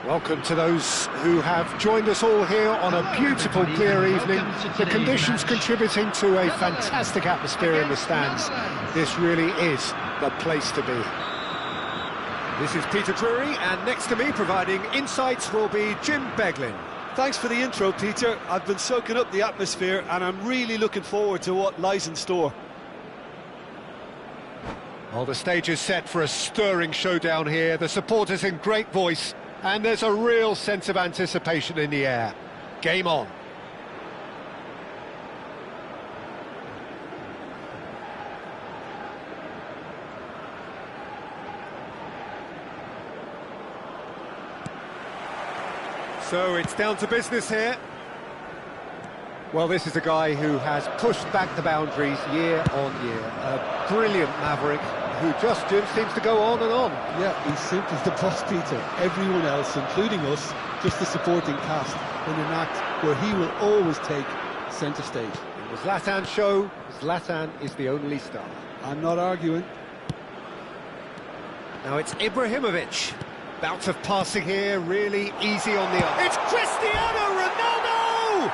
Welcome to those who have joined us all here on a beautiful, clear evening. The conditions contributing to a fantastic atmosphere in the stands. This really is the place to be. This is Peter Drury, and next to me providing insights will be Jim Beglin. Thanks for the intro, Peter. I've been soaking up the atmosphere and I'm really looking forward to what lies in store. Well, the stage is set for a stirring showdown here. The supporters in great voice, and there's a real sense of anticipation in the air. Game on. So it's down to business here. Well, this is a guy who has pushed back the boundaries year on year. A brilliant maverick who just seems to go on and on. Yeah, he's simply the boss, Peter. Everyone else, including us, just the supporting cast in an act where he will always take centre stage. In the Zlatan show, Zlatan is the only star. I'm not arguing. Now it's Ibrahimovic. Bout of passing here, really easy on the arm. It's Cristiano Ronaldo!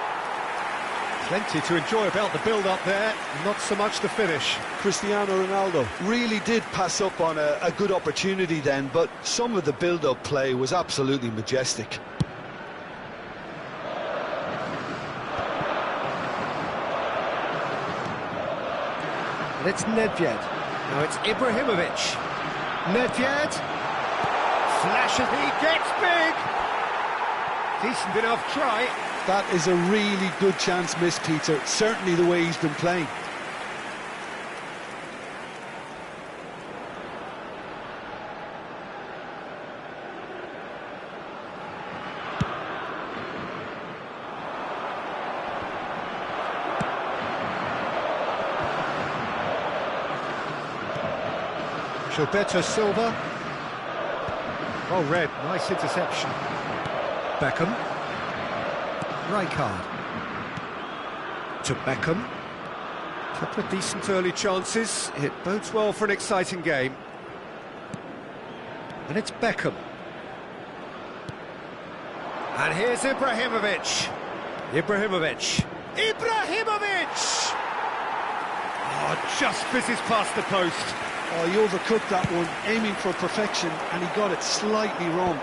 Plenty to enjoy about the build-up there, not so much the finish. Cristiano Ronaldo really did pass up on a good opportunity then, but some of the build-up play was absolutely majestic. And it's Nedved. Now it's Ibrahimovic. Nedved. Flashes, he gets big! Decent enough try. That is a really good chance missed, Peter. Certainly the way he's been playing. Gilberto Silva. Well read, nice interception. Beckham. Rijkaard. To Beckham. Couple of decent early chances. It bodes well for an exciting game. And it's Beckham. And here's Ibrahimovic. Ibrahimovic. Ibrahimovic! Oh, just fizzes past the post. Oh, he overcooked that one, aiming for perfection, and he got it slightly wrong.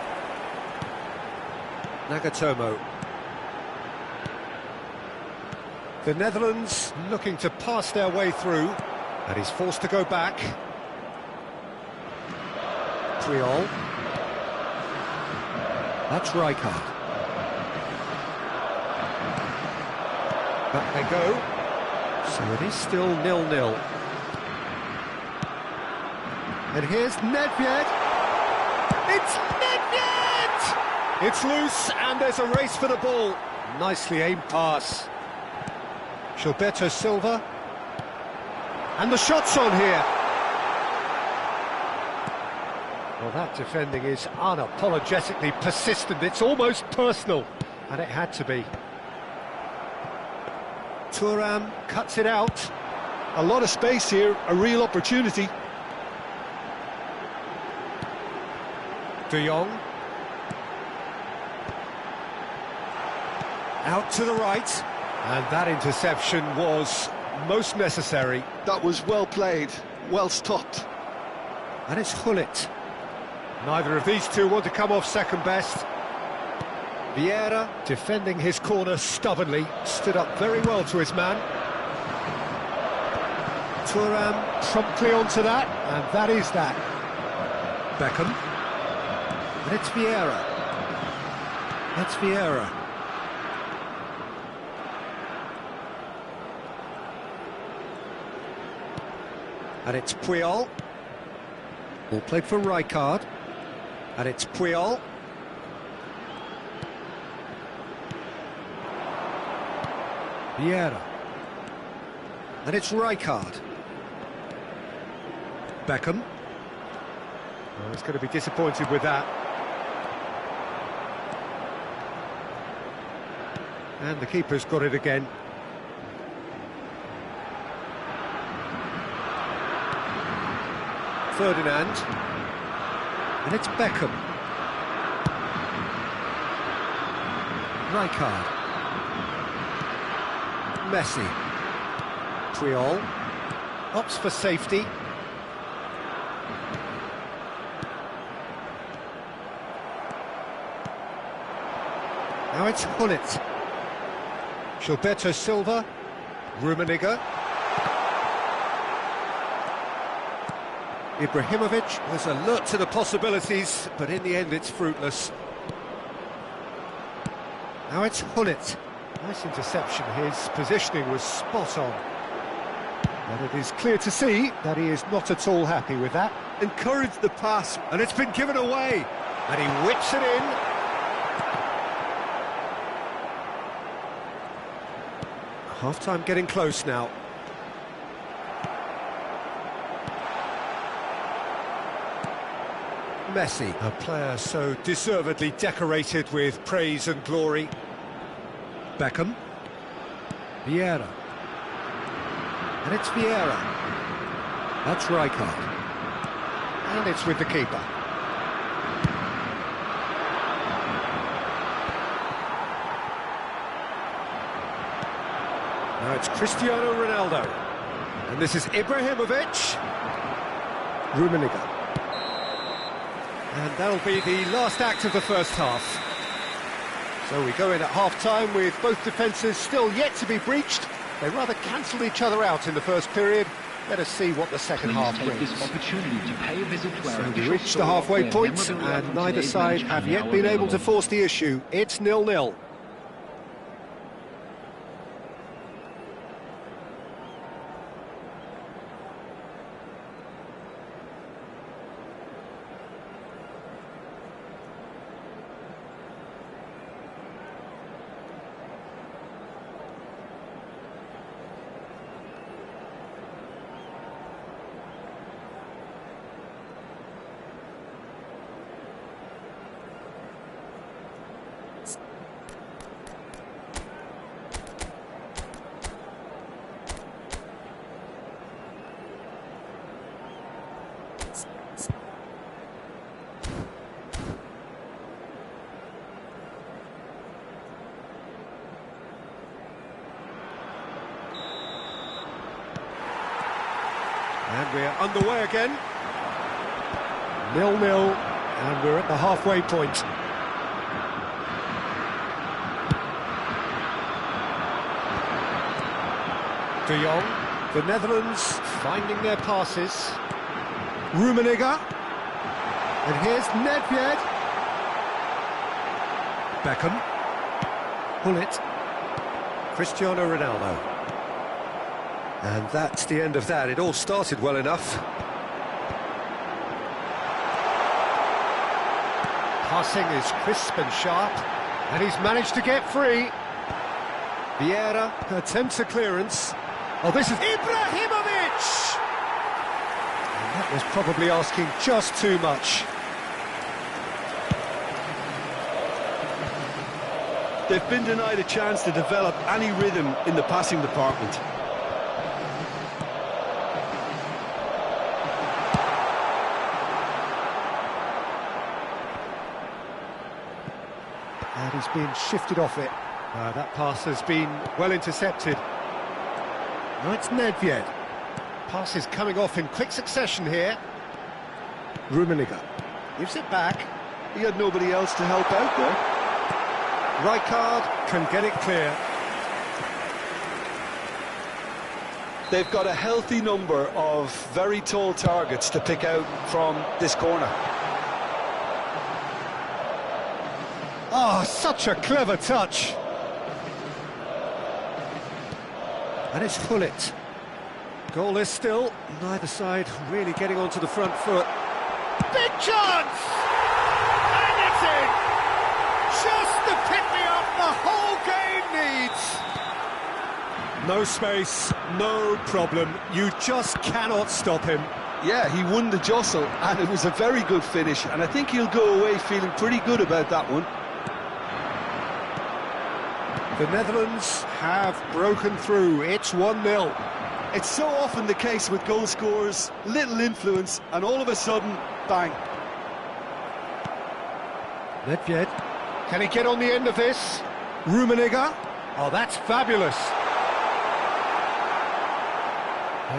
Nagatomo. The Netherlands looking to pass their way through, and he's forced to go back. Puyol. That's Rijkaard. Back they go. So it is still 0-0. And here's Nedved. It's Nedved! It's loose, and there's a race for the ball. Nicely aimed pass. Gilberto Silva. And the shot's on here. Well, that defending is unapologetically persistent. It's almost personal, and it had to be. Thuram cuts it out. A lot of space here, a real opportunity. De Jong. Out to the right. And that interception was most necessary. That was well played, well stopped. And it's Gullit. Neither of these two want to come off second best. Vieira, defending his corner stubbornly, stood up very well to his man. Thuram promptly onto that, and that is that. Beckham. And it's Vieira. That's Vieira. And it's Puyol. Ball played for Rijkaard. And it's Puyol. Vieira. And it's Rijkaard. Beckham. Oh, he's going to be disappointed with that. And the keeper's got it again. Ferdinand. And it's Beckham. Rijkaard. Messi. Puyol. Opts for safety. Now it's Gullit. Gilberto Silva. Rummenigge. Ibrahimovic was alert to the possibilities, but in the end it's fruitless. Now it's Gullit. Nice interception, his positioning was spot on. But it is clear to see that he is not at all happy with that. Encouraged the pass, and it's been given away. And he whips it in. Half-time getting close now. Messi, a player so deservedly decorated with praise and glory. Beckham. Vieira. And it's Vieira. That's Rijkaard. And it's with the keeper. Now it's Cristiano Ronaldo. And this is Ibrahimovic. Rummenigge. And that'll be the last act of the first half. So we go in at half-time with both defences still yet to be breached. They rather cancelled each other out in the first period. Let us see what the second half brings. So we reached the halfway point, and neither side have yet been able to force the issue. It's 0-0. And we're underway again. 0-0, and we're at the halfway point. De Jong, the Netherlands finding their passes. Rummenigge. And here's Nedved. Beckham. Gullit. Cristiano Ronaldo. And that's the end of that. It all started well enough. Passing is crisp and sharp, and he's managed to get free. Vieira attempts a clearance. Oh, this is Ibrahimovic! And that was probably asking just too much. They've been denied a chance to develop any rhythm in the passing department. And he's been shifted off it. That pass has been well intercepted. Now it's Nedved. Pass is coming off in quick succession here. Rummenigge gives it back. He had nobody else to help out there. Rijkaard can get it clear. They've got a healthy number of very tall targets to pick out from this corner. Oh, such a clever touch. And it's Gullit. Goalless still, neither side really getting onto the front foot. Big chance! And it's in! Just the pick-me-up the whole game needs! No space, no problem. You just cannot stop him. Yeah, he won the jostle, and it was a very good finish, and I think he'll go away feeling pretty good about that one. The Netherlands have broken through. It's 1-0. It's so often the case with goal scorers, little influence, and all of a sudden, bang. Nedved, can he get on the end of this? Rummenigge. Oh, that's fabulous.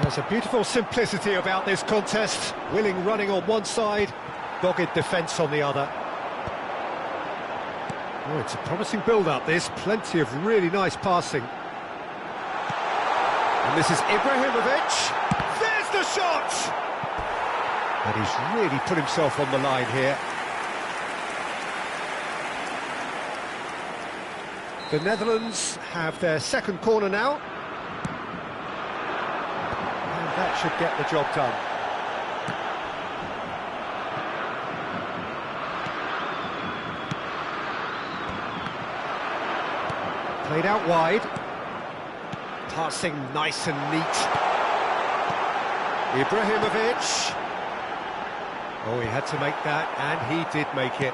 There's a beautiful simplicity about this contest. Willing running on one side, dogged defence on the other. Oh, it's a promising build-up, this. Plenty of really nice passing. And this is Ibrahimovic. There's the shot! And he's really put himself on the line here. The Netherlands have their second corner now. And that should get the job done. Played out wide. Passing nice and neat. Ibrahimovic. Oh, he had to make that, and he did make it.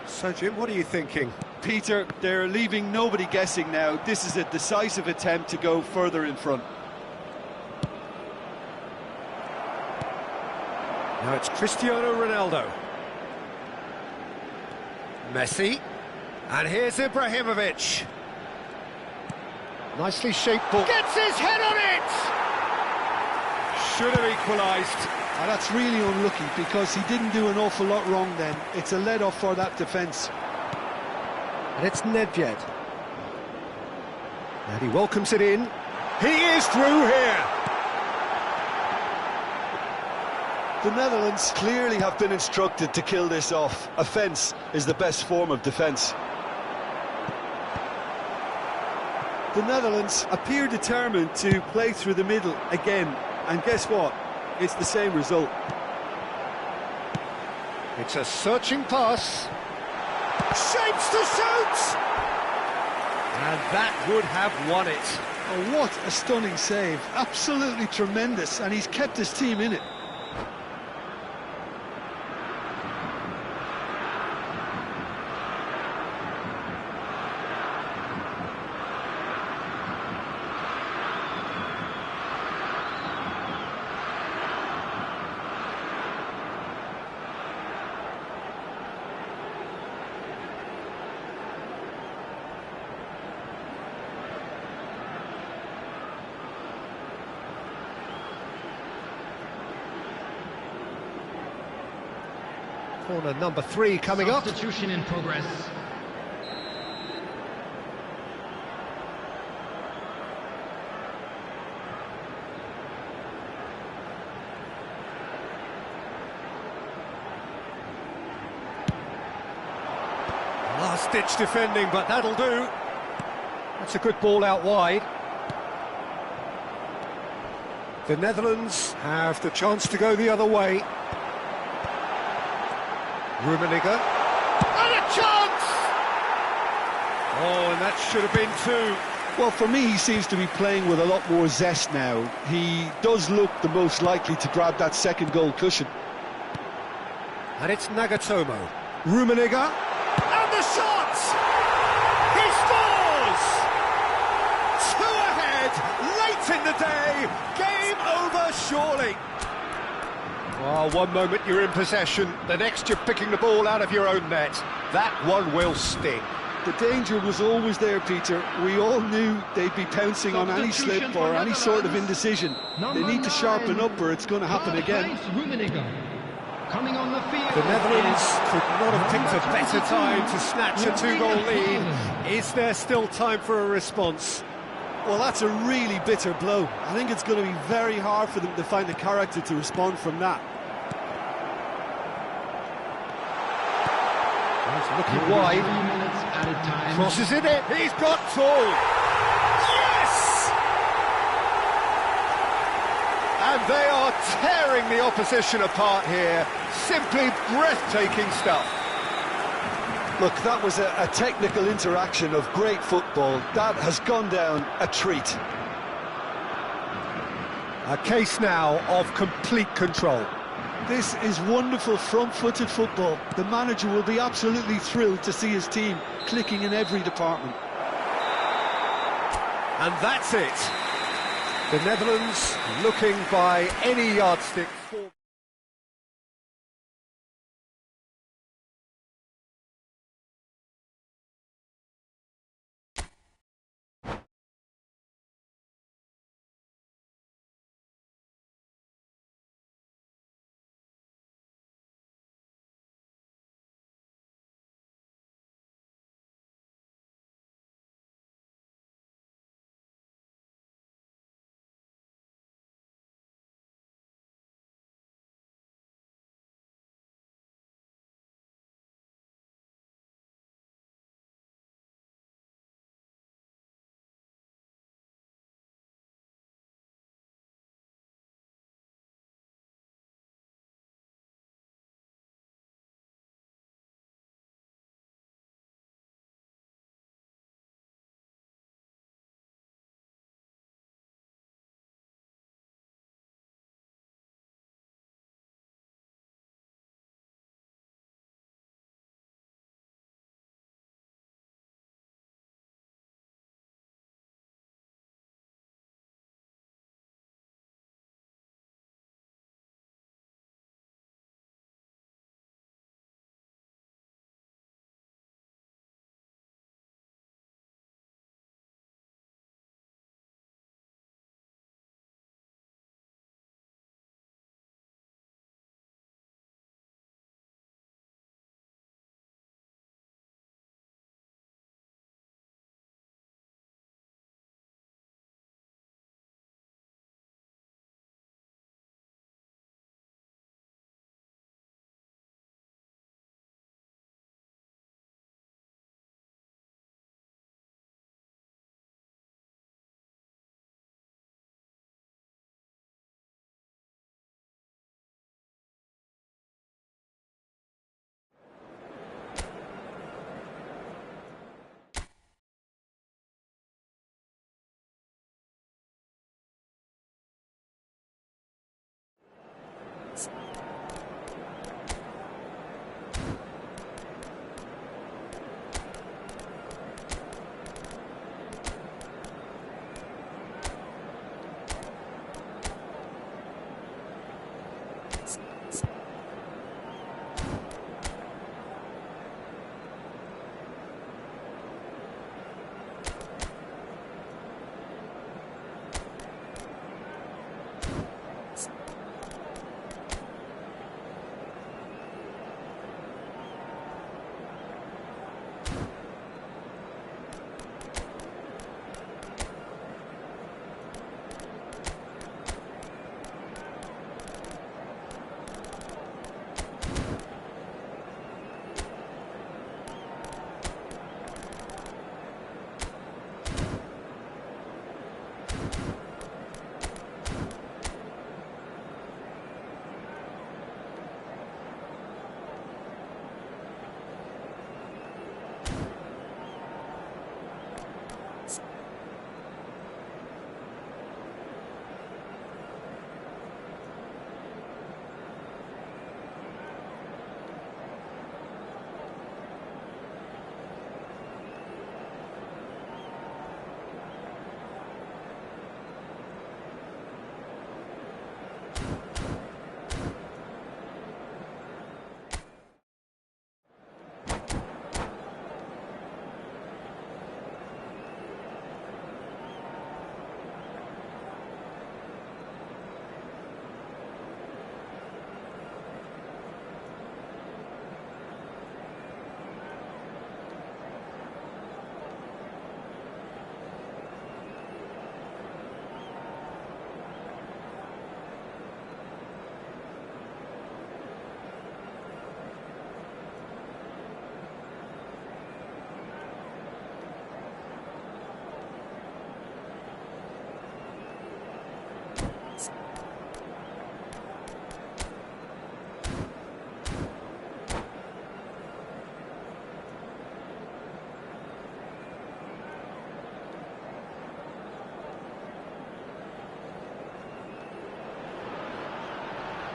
So, Jim, what are you thinking? Peter, they're leaving nobody guessing now. This is a decisive attempt to go further in front. Now it's Cristiano Ronaldo. Messi. And here's Ibrahimovic. Nicely shaped ball. Gets his head on it! Should have equalised. Oh, that's really unlucky because he didn't do an awful lot wrong then. It's a let-off for that defence. And it's Nedved. And he welcomes it in. He is through here! The Netherlands clearly have been instructed to kill this off. Offence is the best form of defence. The Netherlands appear determined to play through the middle again, and guess what? It's the same result. It's a searching pass. Shapes to shoot! And that would have won it. Oh, what a stunning save. Absolutely tremendous, and he's kept his team in it. Corner number 3 coming up. Substitution in progress. Last-ditch defending, but that'll do. That's a good ball out wide. The Netherlands have the chance to go the other way. Rummenigge. And a chance! Oh, and that should have been 2. Well, for me, he seems to be playing with a lot more zest now. He does look the most likely to grab that second goal cushion. And it's Nagatomo. Rummenigge. And the shot! He scores! 2 ahead, late in the day. Game over, surely. Oh, one moment you're in possession, the next you're picking the ball out of your own net. That one will sting. The danger was always there, Peter. We all knew they'd be pouncing on any slip or any sort of indecision. They need to sharpen up or it's going to happen again. Coming on the field. The Netherlands could not have picked a better time to snatch a 2-goal lead. Is there still time for a response? Well, that's a really bitter blow. I think it's going to be very hard for them to find the character to respond from that. He's looking wide. Crosses it in. He's got two. Yes! And they are tearing the opposition apart here. Simply breathtaking stuff. Look, that was a technical interaction of great football. That has gone down a treat. A case now of complete control. This is wonderful front-footed football. The manager will be absolutely thrilled to see his team clicking in every department. And that's it. The Netherlands looking by any yardstick.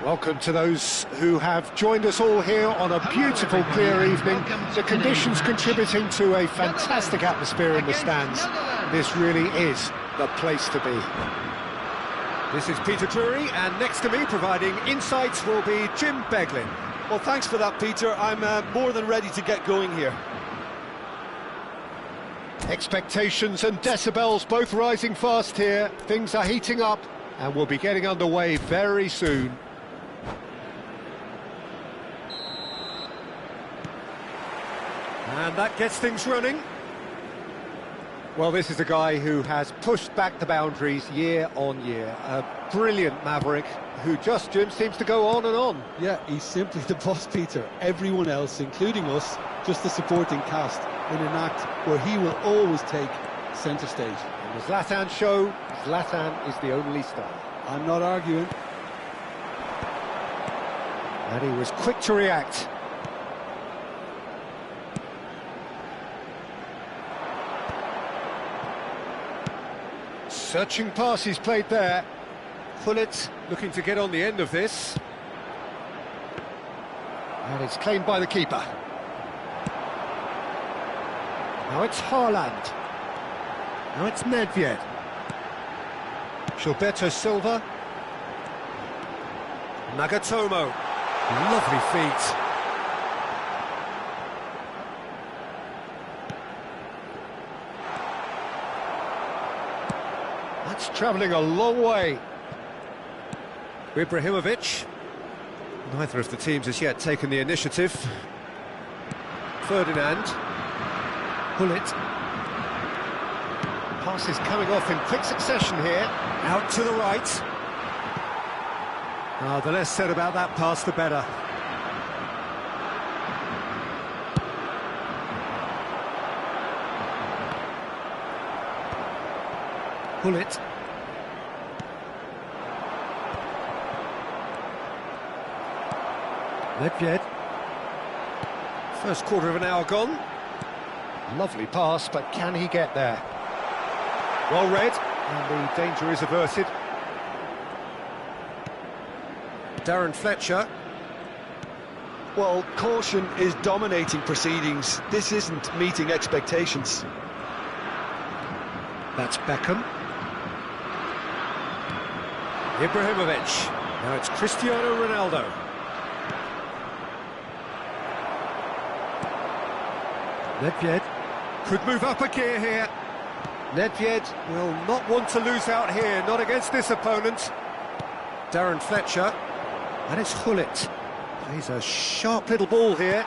Welcome to those who have joined us all here on a beautiful, clear evening. The conditions contributing to a fantastic atmosphere in the stands. This really is the place to be. This is Peter Drury, and next to me, providing insights, will be Jim Beglin. Well, thanks for that, Peter. I'm more than ready to get going here. Expectations and decibels both rising fast here. Things are heating up, and we'll be getting underway very soon. And that gets things running. Well, this is a guy who has pushed back the boundaries year on year. A brilliant maverick who just, Jim, seems to go on and on. Yeah, he's simply the boss, Peter. Everyone else, including us, just the supporting cast in an act where he will always take centre stage. In the Zlatan show, Zlatan is the only star. I'm not arguing. And he was quick to react. Searching pass he's played there. Pullet looking to get on the end of this. And it's claimed by the keeper. Now it's Haaland. Now it's Nedved. Gilberto Silva. Nagatomo. Lovely feet. That's travelling a long way. Ibrahimovic. Neither of the teams has yet taken the initiative. Ferdinand. Pullet. Passes coming off in quick succession here. Out to the right. The less said about that pass, the better. Pullet. Nedved. First quarter of an hour gone. Lovely pass, but can he get there? Well read, and the danger is averted. Darren Fletcher. Well, caution is dominating proceedings. This isn't meeting expectations. That's Beckham. Ibrahimovic. Now it's Cristiano Ronaldo. Nedved. Could move up a gear here. Nedved Will not want to lose out here, not against this opponent. Darren Fletcher. and it's Hullet. Plays a sharp little ball here.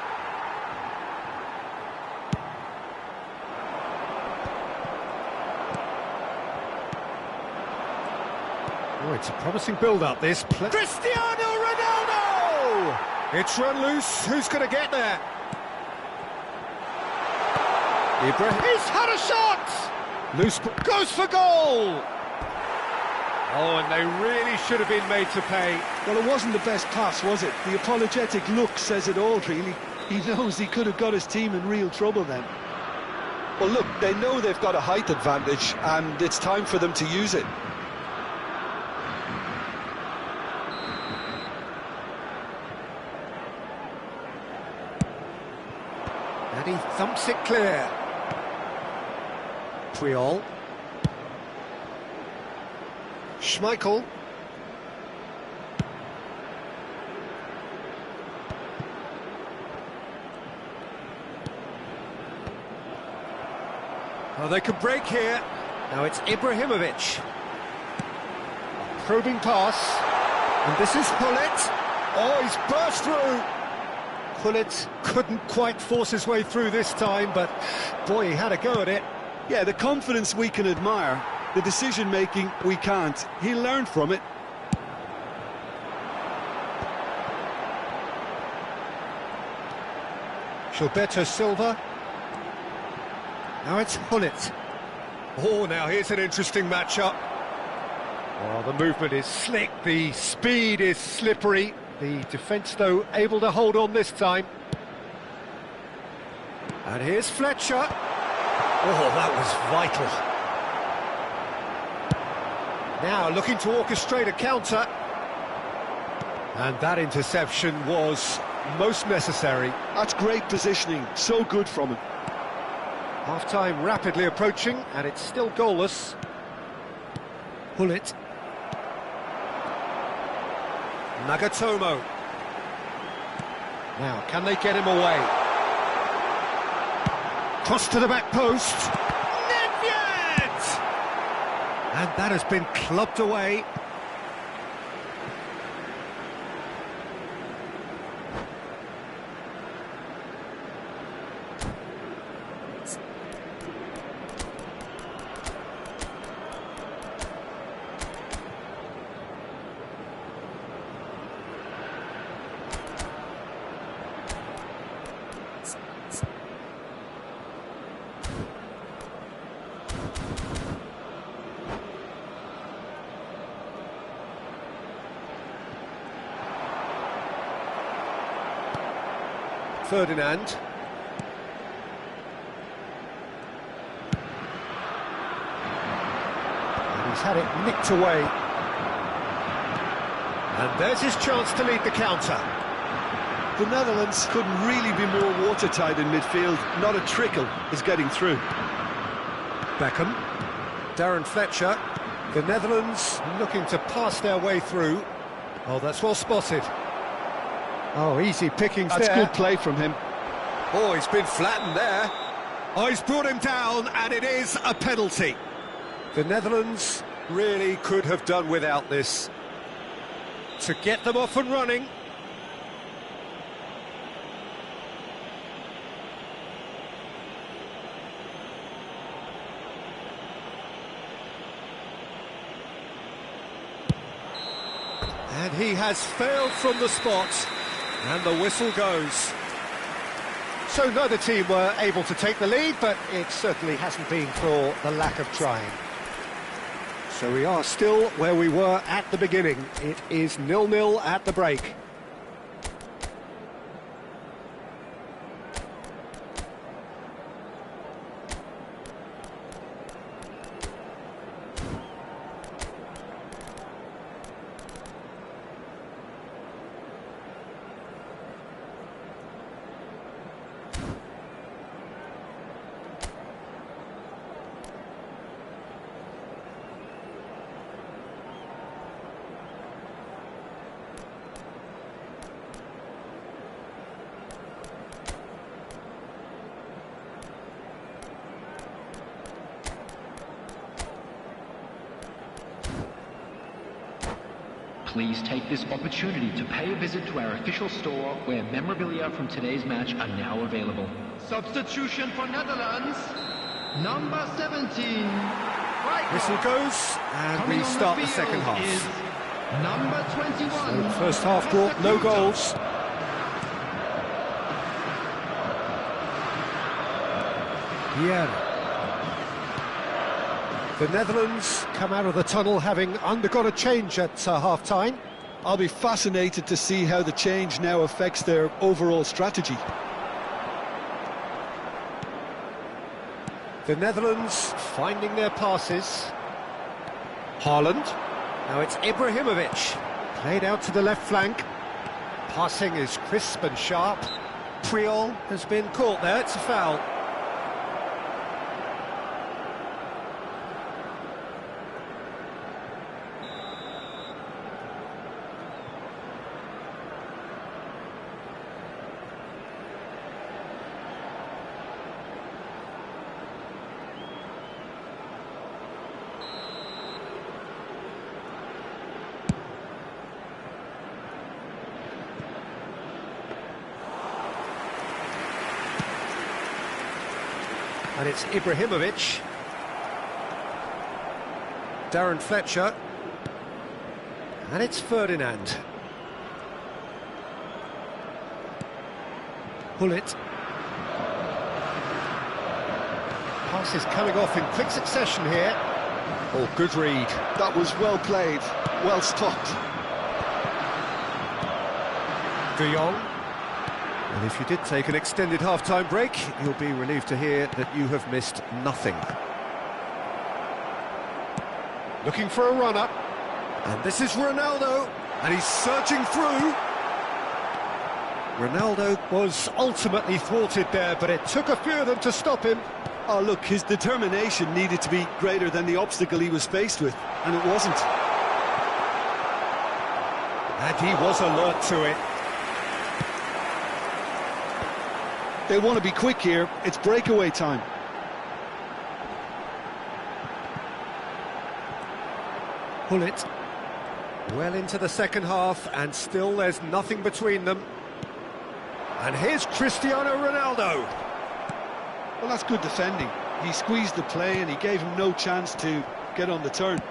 Oh, it's a promising build-up, this. Cristiano Ronaldo! It's run loose. Who's going to get there? He's had a shot! Loose goes for goal! Oh, and they really should have been made to pay. Well, it wasn't the best pass, was it? The apologetic look says it all, really. He knows he could have got his team in real trouble then. Well, look, they know they've got a height advantage, and it's time for them to use it. And he thumps it clear. Puyol. Schmeichel. Oh, they could break here. Now it's Ibrahimovic. Probing pass. And this is Hullet. Oh, he's burst through. Hullet couldn't quite force his way through this time, but boy, he had a go at it. Yeah, the confidence we can admire, the decision-making we can't. He learned from it. Gilberto Silva. Now it's Hullet. Oh, now here's an interesting matchup. Oh, the movement is slick, the speed is slippery. The defence, though, able to hold on this time. And here's Fletcher. Oh, that was vital. Now looking to orchestrate a counter. And that interception was most necessary. That's great positioning, so good from him. Half-time rapidly approaching, and it's still goalless. Hullet. Nagatomo. Now, can they get him away? Cross to the back post. Nedved! And that has been clubbed away. Ferdinand. And he's had it nicked away. And there's his chance to lead the counter. The Netherlands couldn't really be more watertight in midfield. Not a trickle is getting through. Beckham. Darren Fletcher. The Netherlands looking to pass their way through. Oh, that's well spotted. Oh, easy pickings there. That's good play from him. Oh, he's been flattened there. Oh, he's brought him down, and it is a penalty. The Netherlands really could have done without this. To get them off and running. And he has failed from the spot. And the whistle goes. So neither team were able to take the lead, but it certainly hasn't been for the lack of trying. So we are still where we were at the beginning. It is 0-0 at the break. Please take this opportunity to pay a visit to our official store where memorabilia from today's match are now available. Substitution for Netherlands, number 17. Whistle goes, and we start the second half. Number 21. So the first half brought no goals. Yeah. The Netherlands come out of the tunnel having undergone a change at half-time. I'll be fascinated to see how the change now affects their overall strategy. The Netherlands finding their passes. Haaland. Now it's Ibrahimovic. Played out to the left flank. Passing is crisp and sharp. Priol has been caught there, it's a foul. And it's Ibrahimovic. Darren Fletcher. And it's Ferdinand. Hullet. Pass is coming off in quick succession here. Oh, good read. That was well played, well stopped. De Jong. And if you did take an extended half-time break, you'll be relieved to hear that you have missed nothing. Looking for a run-up. And this is Ronaldo. And he's surging through. Ronaldo was ultimately thwarted there, but it took a few of them to stop him. Oh, look, his determination needed to be greater than the obstacle he was faced with, and it wasn't. And he was alert to it. They want to be quick here. It's breakaway time. Pull it. Well into the second half, and still there's nothing between them. And here's Cristiano Ronaldo. Well, that's good defending. He squeezed the play and he gave him no chance to get on the turn.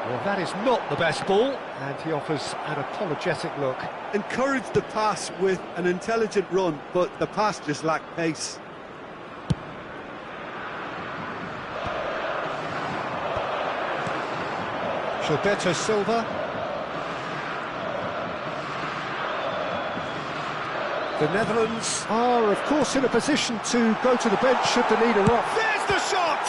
Well, that is not the best ball, and he offers an apologetic look. Encouraged the pass with an intelligent run, but the pass just lacked pace. Gilberto Silva. The Netherlands are, of course, in a position to go to the bench should the need arise. There's the shot!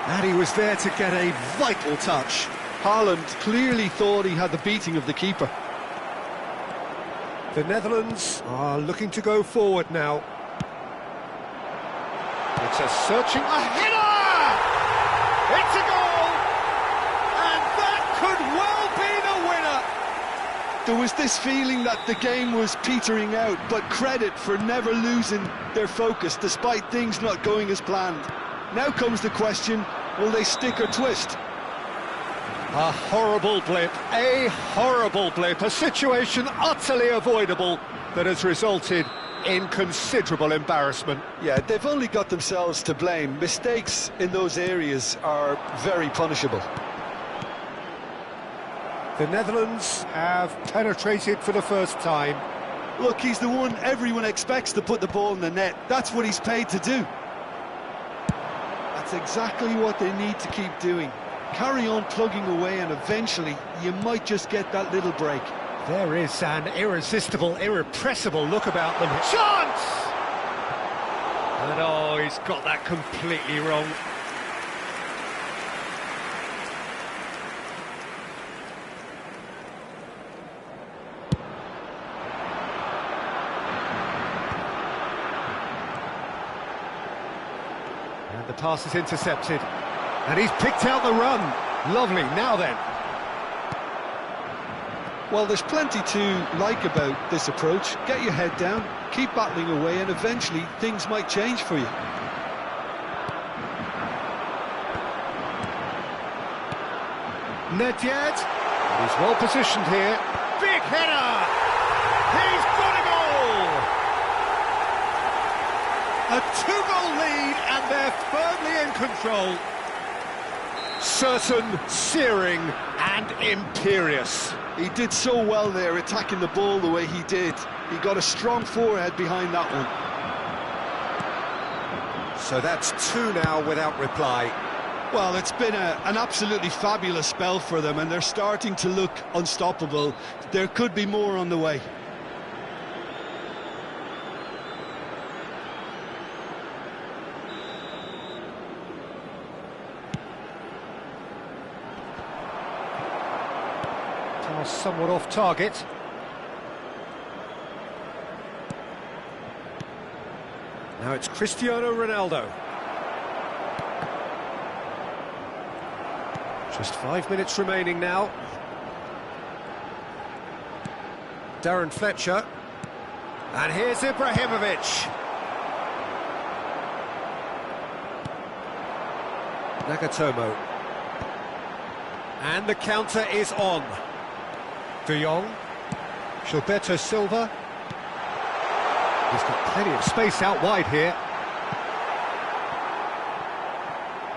And he was there to get a vital touch. Haaland clearly thought he had the beating of the keeper. The Netherlands are looking to go forward now. It's a searching... A header! It's a goal! And that could well be the winner! There was this feeling that the game was petering out, but credit for never losing their focus despite things not going as planned. Now comes the question, will they stick or twist? A horrible blip, a situation utterly avoidable that has resulted in considerable embarrassment. Yeah, they've only got themselves to blame. Mistakes in those areas are very punishable. The Netherlands have penetrated for the first time. Look, he's the one everyone expects to put the ball in the net. That's what he's paid to do. That's exactly what they need to keep doing. Carry on plugging away and eventually you might just get that little break. There is an irresistible, irrepressible look about them. Chance! And oh, he's got that completely wrong. And the pass is intercepted. And he's picked out the run. Lovely, now then. Well, there's plenty to like about this approach. Get your head down, keep battling away, and eventually things might change for you. Nedved. He's well positioned here. Big header! He's got a goal! A two-goal lead, and they're firmly in control. Certain, searing, and imperious. He did so well there, attacking the ball the way he did. He got a strong forehead behind that one. So that's two now without reply. Well, it's been an absolutely fabulous spell for them, and they're starting to look unstoppable. There could be more on the way. Somewhat off target. Now it's Cristiano Ronaldo. Just 5 minutes remaining now. Darren Fletcher. And here's Ibrahimovic. Nagatomo. And the counter is on. De Jong, Gilberto Silva. He's got plenty of space out wide here.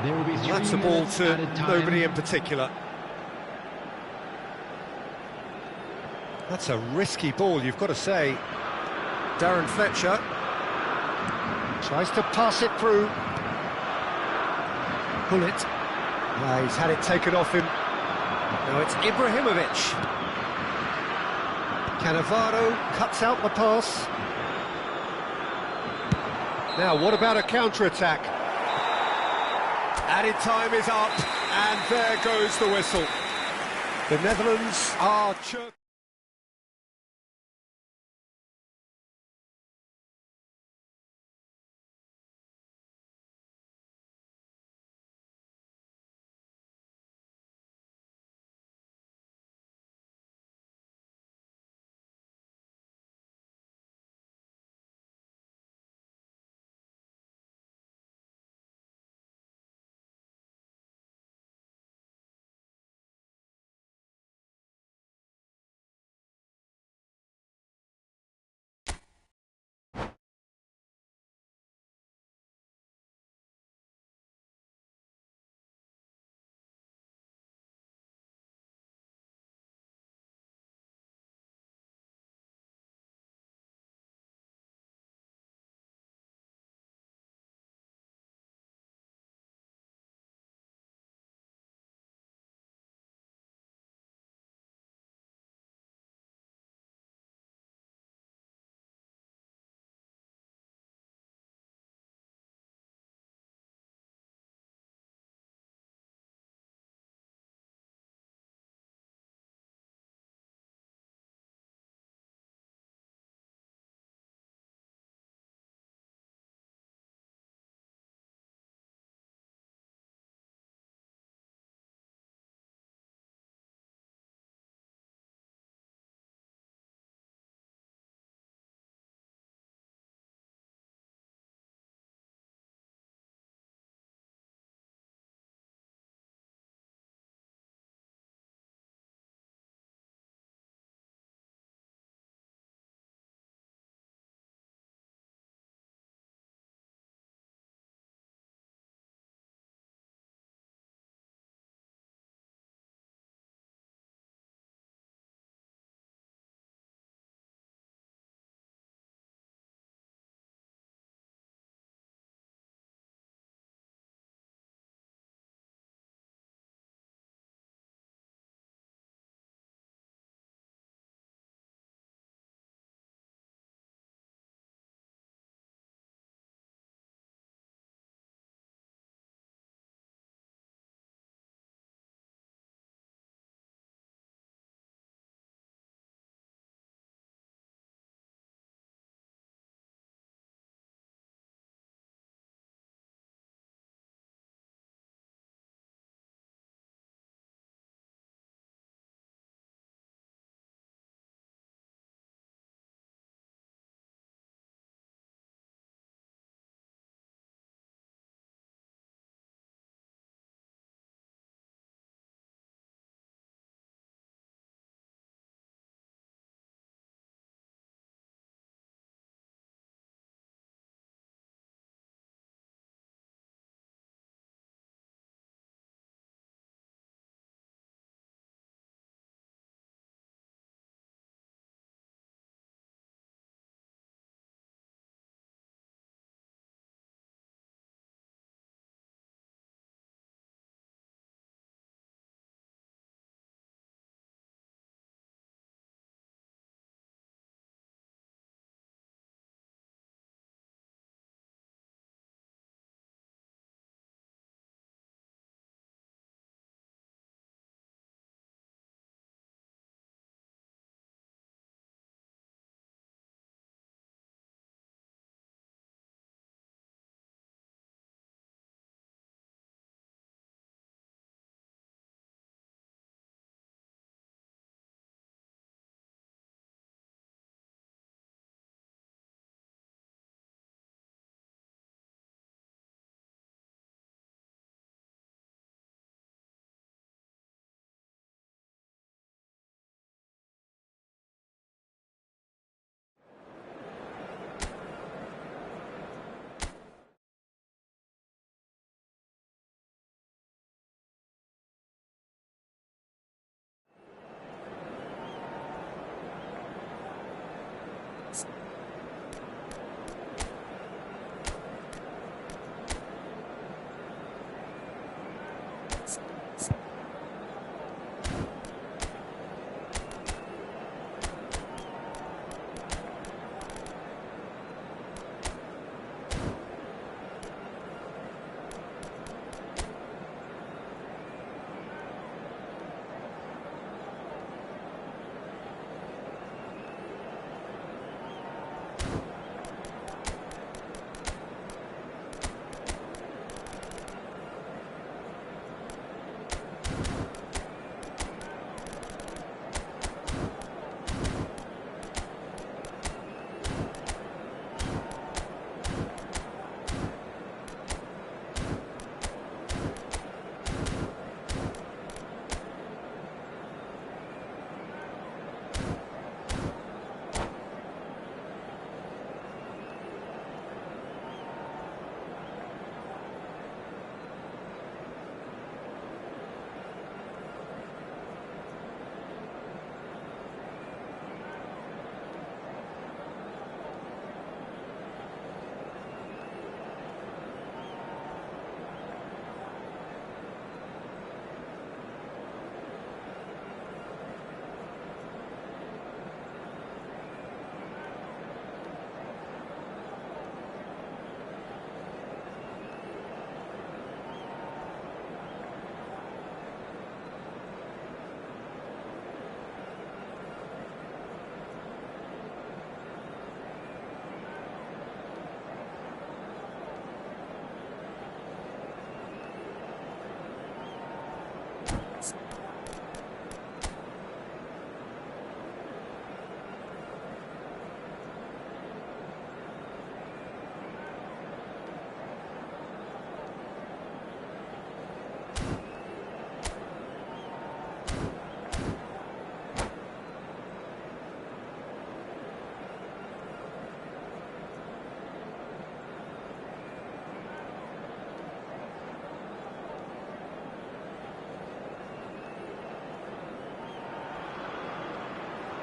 There will be That's a ball to nobody in particular. That's a risky ball, you've got to say. Darren Fletcher tries to pass it through. Pull it. He's had it taken off him. Now it's Ibrahimovic. Cannavaro cuts out the pass. Now, what about a counter-attack? Added time is up, and there goes the whistle. The Netherlands are chirping.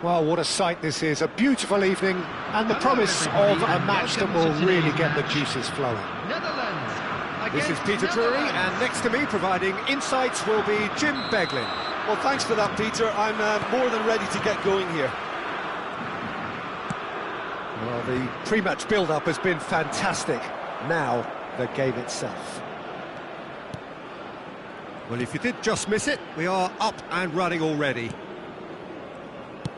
Well, what a sight this is, a beautiful evening, and the promise of a match that will really get the juices flowing. Netherlands. This is Peter Drury, and next to me providing insights will be Jim Beglin. Well, thanks for that, Peter. I'm more than ready to get going here. Well, the pre-match build-up has been fantastic. Now, the game itself. Well, if you did just miss it, we are up and running already.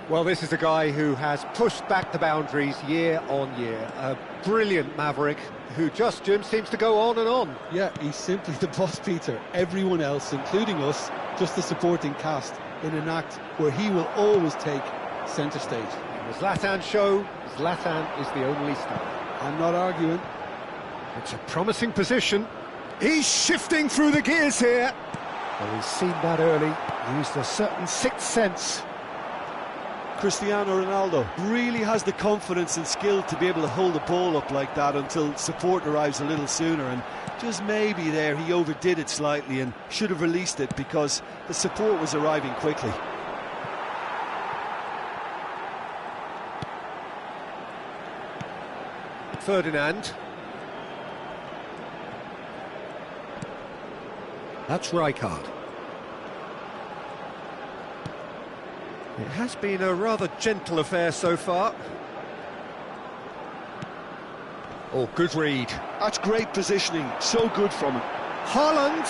Well, this is a guy who has pushed back the boundaries year on year. A brilliant maverick who just, Jim, seems to go on and on. Yeah, he's simply the boss, Peter. Everyone else, including us, just the supporting cast in an act where he will always take centre stage. The Zlatan show, Zlatan is the only star. I'm not arguing. It's a promising position. He's shifting through the gears here. Well, he's seen that early, used a certain sixth sense. Cristiano Ronaldo really has the confidence and skill to be able to hold the ball up like that until support arrives a little sooner, and just maybe there he overdid it slightly and should have released it because the support was arriving quickly. Ferdinand. That's Rijkaard. It has been a rather gentle affair so far. Oh, good read. That's great positioning, so good from him. Haaland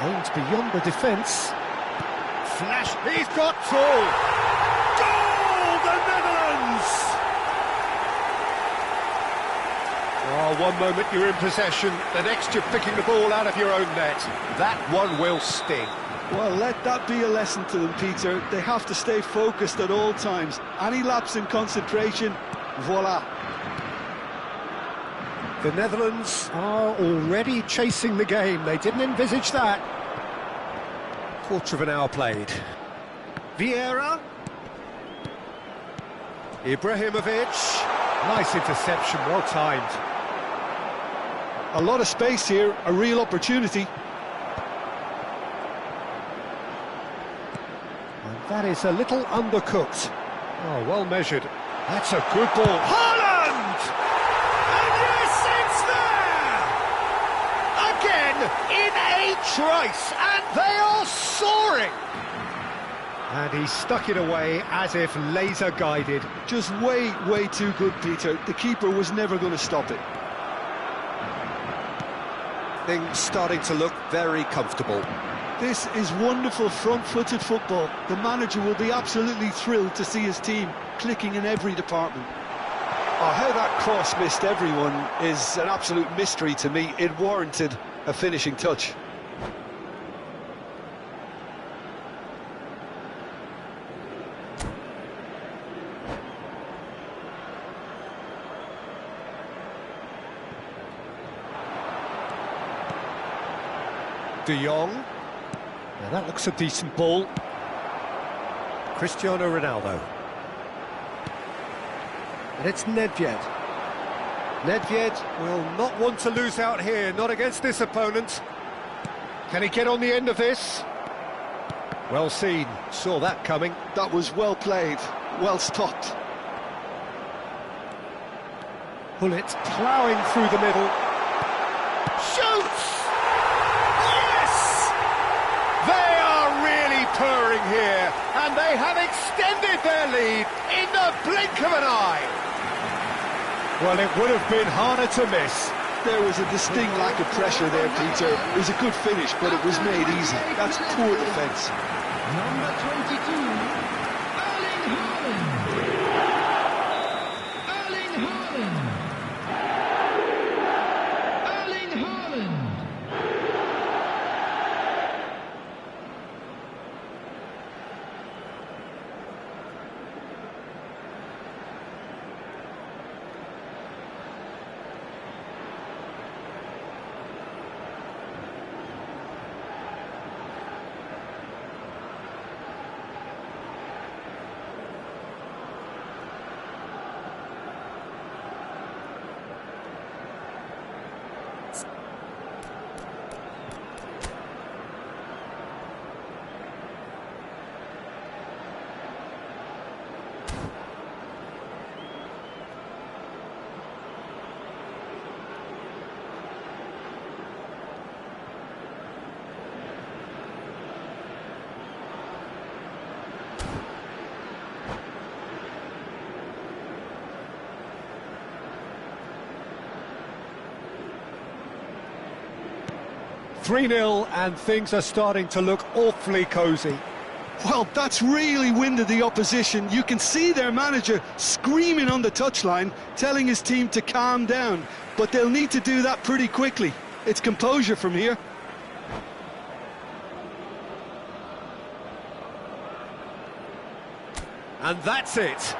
aims beyond the defence. Flash, he's got two! Goal, the Netherlands! Oh, one moment you're in possession, the next you're picking the ball out of your own net. That one will sting. Well, let that be a lesson to them, Peter. They have to stay focused at all times. Any lapse in concentration, voila. The Netherlands are already chasing the game. They didn't envisage that. Quarter of an hour played. Vieira. Ibrahimovic. Nice interception, well timed. A lot of space here, a real opportunity. And that is a little undercooked. Oh, well measured. That's a good ball. Haaland! And yes, it's there! Again, in a trice, and they are soaring! And he stuck it away as if laser guided. Just way, way too good, Peter. The keeper was never going to stop it. Things starting to look very comfortable. This is wonderful front-footed football. The manager will be absolutely thrilled to see his team clicking in every department. Oh, how that cross missed everyone is an absolute mystery to me. It warranted a finishing touch. De Jong. Now that looks a decent ball. Cristiano Ronaldo. And it's Nedved. Nedved will not want to lose out here, not against this opponent. Can he get on the end of this? Well seen, saw that coming. That was well played, well stopped. Bullet ploughing through the middle. Shoots! Yes! They are really purring here, and they have extended their lead in the blink of an eye. Well, it would have been harder to miss. There was a distinct lack of pressure there, Peter. It was a good finish, but it was made easy. That's poor defence. Number 22, Erling Haaland. Erling Haaland. Erling Haaland. 3-0, and things are starting to look awfully cosy. Well, that's really winded the opposition. You can see their manager screaming on the touchline, telling his team to calm down. But they'll need to do that pretty quickly. It's composure from here. And that's it.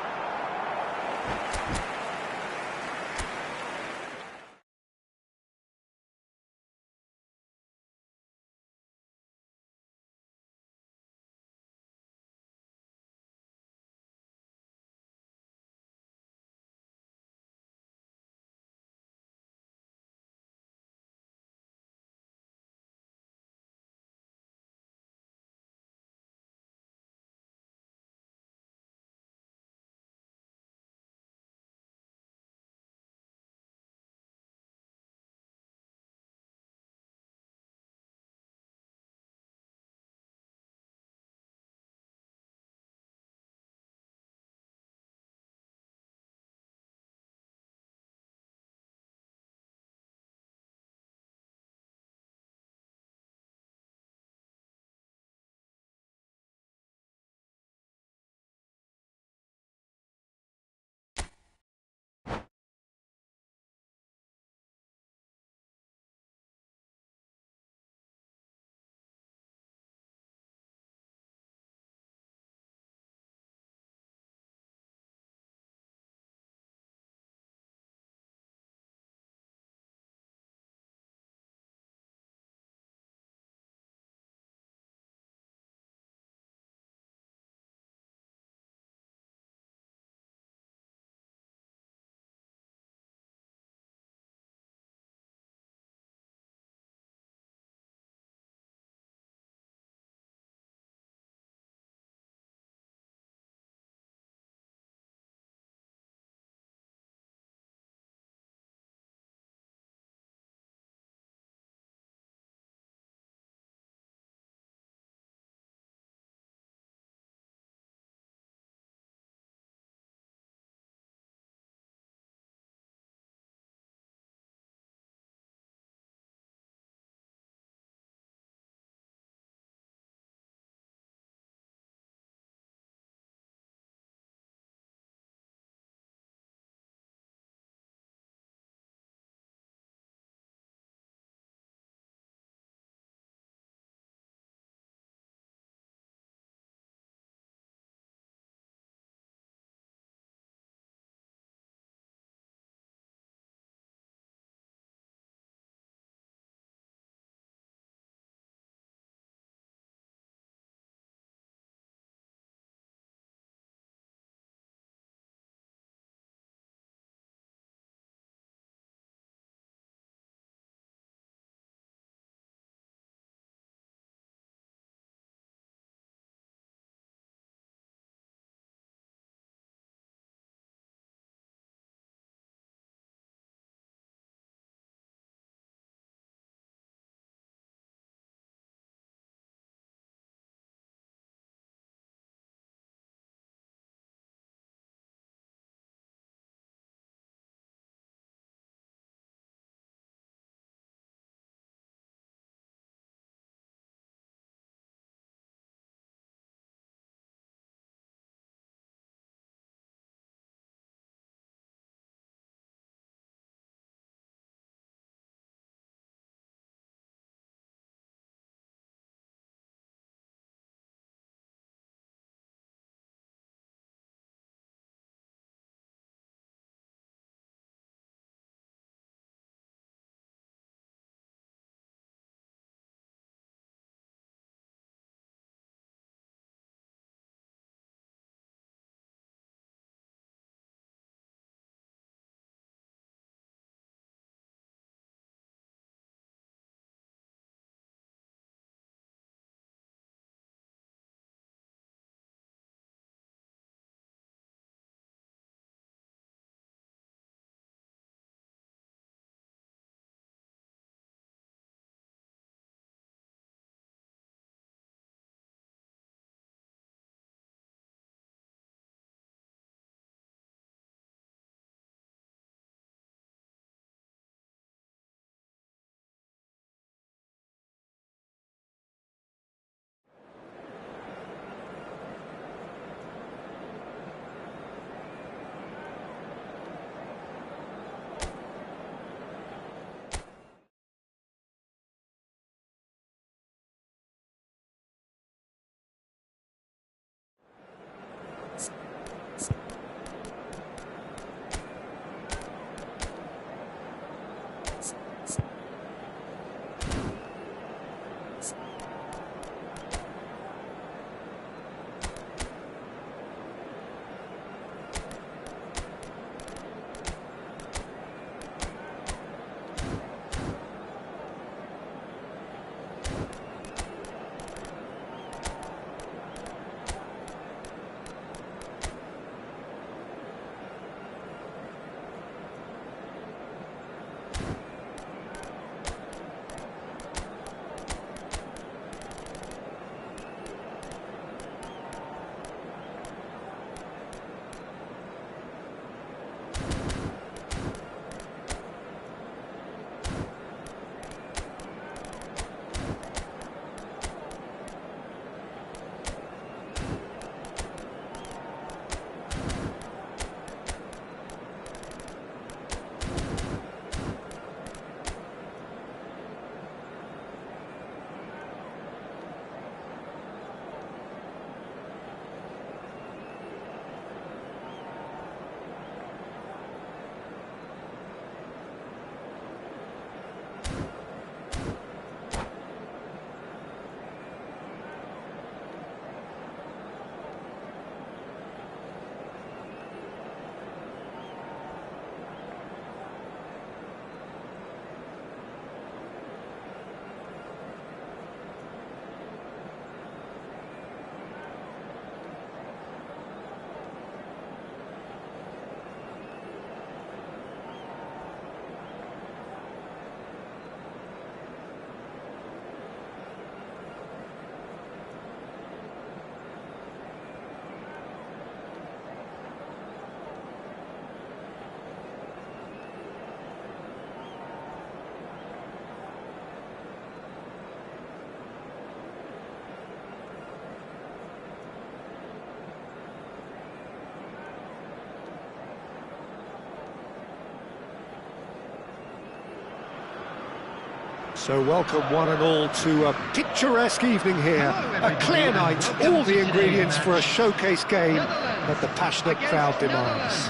So welcome one and all to a picturesque evening here. A clear night, all the ingredients for a showcase game that the passionate crowd demands.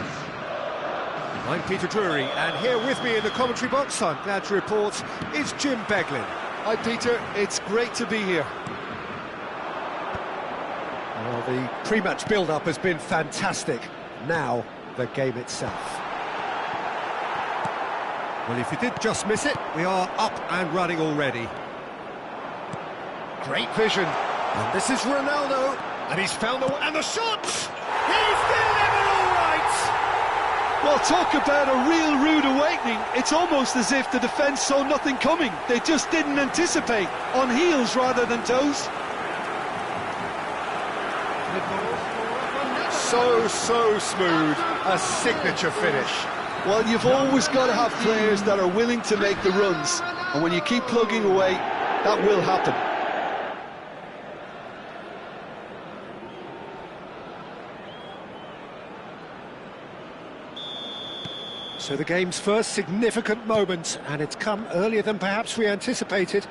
I'm Peter Drury, and here with me in the commentary box, I'm glad to report, is Jim Beglin. Hi Peter, it's great to be here. Well, the pre-match build-up has been fantastic. Now, the game itself. Well, if you did just miss it, we are up and running already. Great vision. And this is Ronaldo, and he's found the... and the shot! He's delivered all right! Well, talk about a real rude awakening. It's almost as if the defence saw nothing coming. They just didn't anticipate. On heels rather than toes. So smooth. A signature finish. Well, you've always got to have players that are willing to make the runs. And when you keep plugging away, that will happen. So the game's first significant moment, and it's come earlier than perhaps we anticipated.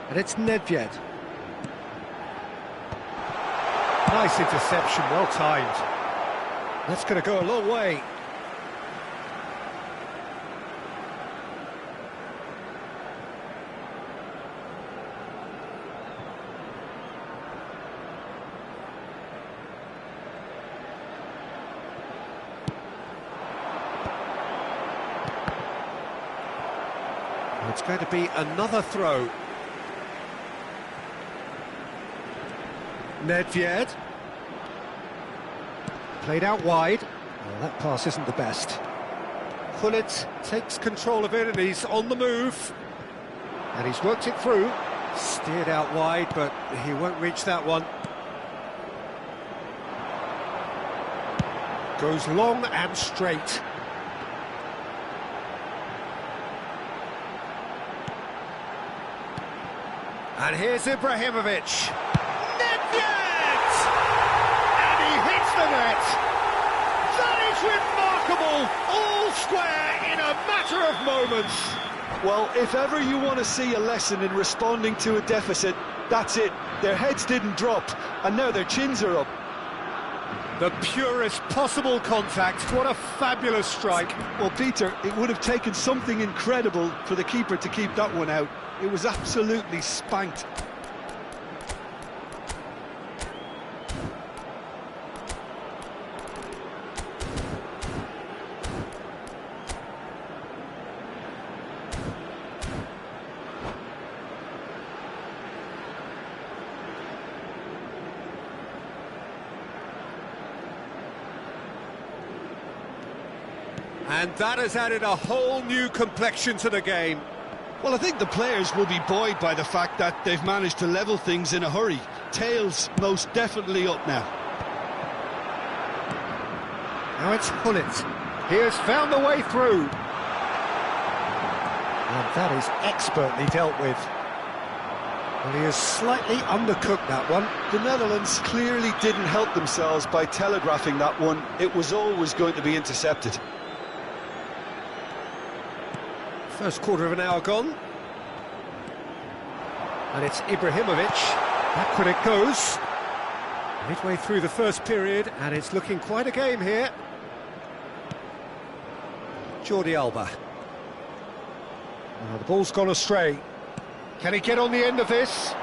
And it's Nedved. Nice interception, well timed. That's going to go a long way. It's going to be another throw. Nedved. Played out wide. Well, that pass isn't the best. Gullit takes control of it and he's on the move. And he's worked it through. Steered out wide, but he won't reach that one. Goes long and straight. And here's Ibrahimovic. Nedved! And he hits the net. That is remarkable. All square in a matter of moments. Well, if ever you want to see a lesson in responding to a deficit, that's it. Their heads didn't drop, and now their chins are up. The purest possible contact. What a fabulous strike. Well, Peter, it would have taken something incredible for the keeper to keep that one out. It was absolutely spanked. And that has added a whole new complexion to the game. Well, I think the players will be buoyed by the fact that they've managed to level things in a hurry. Tails most definitely up now. Now it's Gullit. He has found the way through. And that is expertly dealt with. Well, he has slightly undercooked that one. The Netherlands clearly didn't help themselves by telegraphing that one. It was always going to be intercepted. First quarter of an hour gone. And it's Ibrahimovic. Backward it goes. Midway through the first period, and it's looking quite a game here. Jordi Alba. The ball's gone astray. Can he get on the end of this?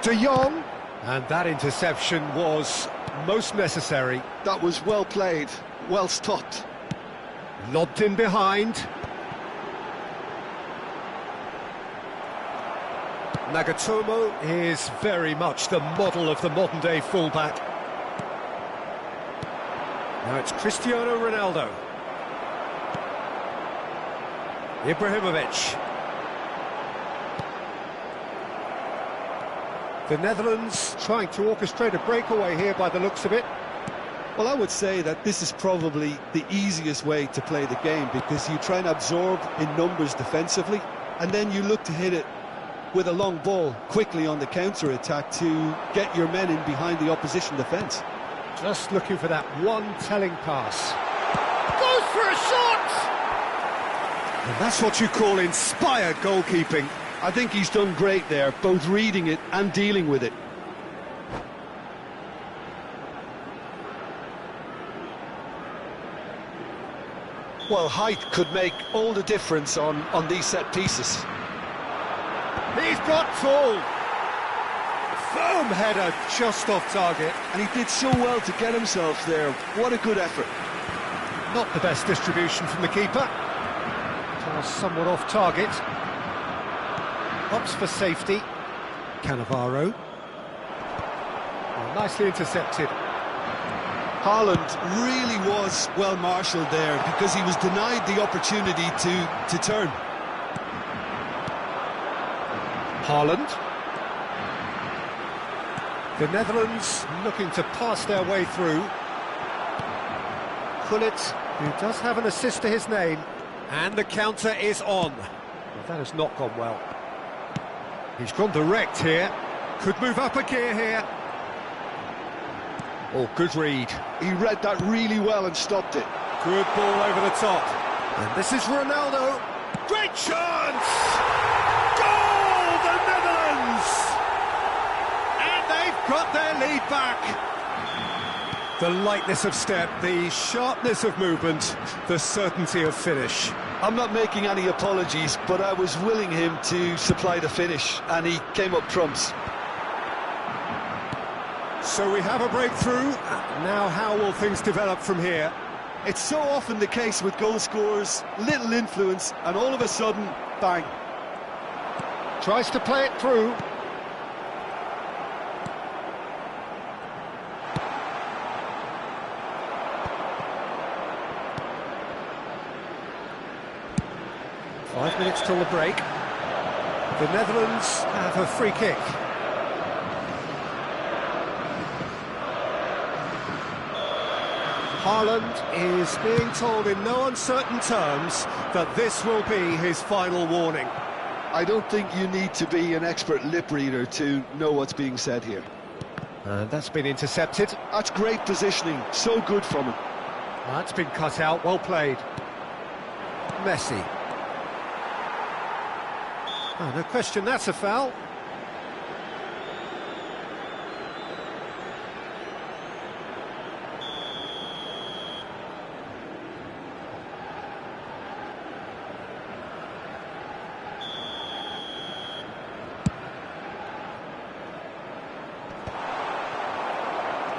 De Jong. And that interception was most necessary. That was well played, well stopped. Lobbed in behind. Nagatomo is very much the model of the modern-day fullback. Now it's Cristiano Ronaldo. Ibrahimovic. The Netherlands trying to orchestrate a breakaway here by the looks of it. Well, I would say that this is probably the easiest way to play the game, because you try and absorb in numbers defensively, and then you look to hit it with a long ball quickly on the counter-attack to get your men in behind the opposition defence. Just looking for that one telling pass. Goes for a shot! And that's what you call inspired goalkeeping. I think he's done great there, both reading it and dealing with it. Well, height could make all the difference on these set pieces. He's got full. Firm header just off target. And he did so well to get himself there. What a good effort. Not the best distribution from the keeper. Toss somewhat off target. Opts for safety. Cannavaro. Oh, nicely intercepted. Haaland really was well marshalled there because he was denied the opportunity to turn. Haaland. The Netherlands looking to pass their way through. Gullit, who does have an assist to his name. And the counter is on. Well, that has not gone well. He's gone direct here. Could move up a gear here. Oh, good read. He read that really well and stopped it. Good ball over the top. And this is Ronaldo. Great chance! Goal, the Netherlands! And they've got their lead back. The lightness of step, the sharpness of movement, the certainty of finish. I'm not making any apologies, but I was willing him to supply the finish, and he came up trumps. So we have a breakthrough. Now how will things develop from here? It's so often the case with goal scorers, little influence, and all of a sudden, bang. Tries to play it through. Five minutes till the break. The Netherlands have a free kick. Haaland is being told in no uncertain terms that this will be his final warning. I don't think you need to be an expert lip reader to know what's being said here. And that's been intercepted. That's great positioning, so good from him. That's been cut out, well played. Messi. Oh, no question, that's a foul.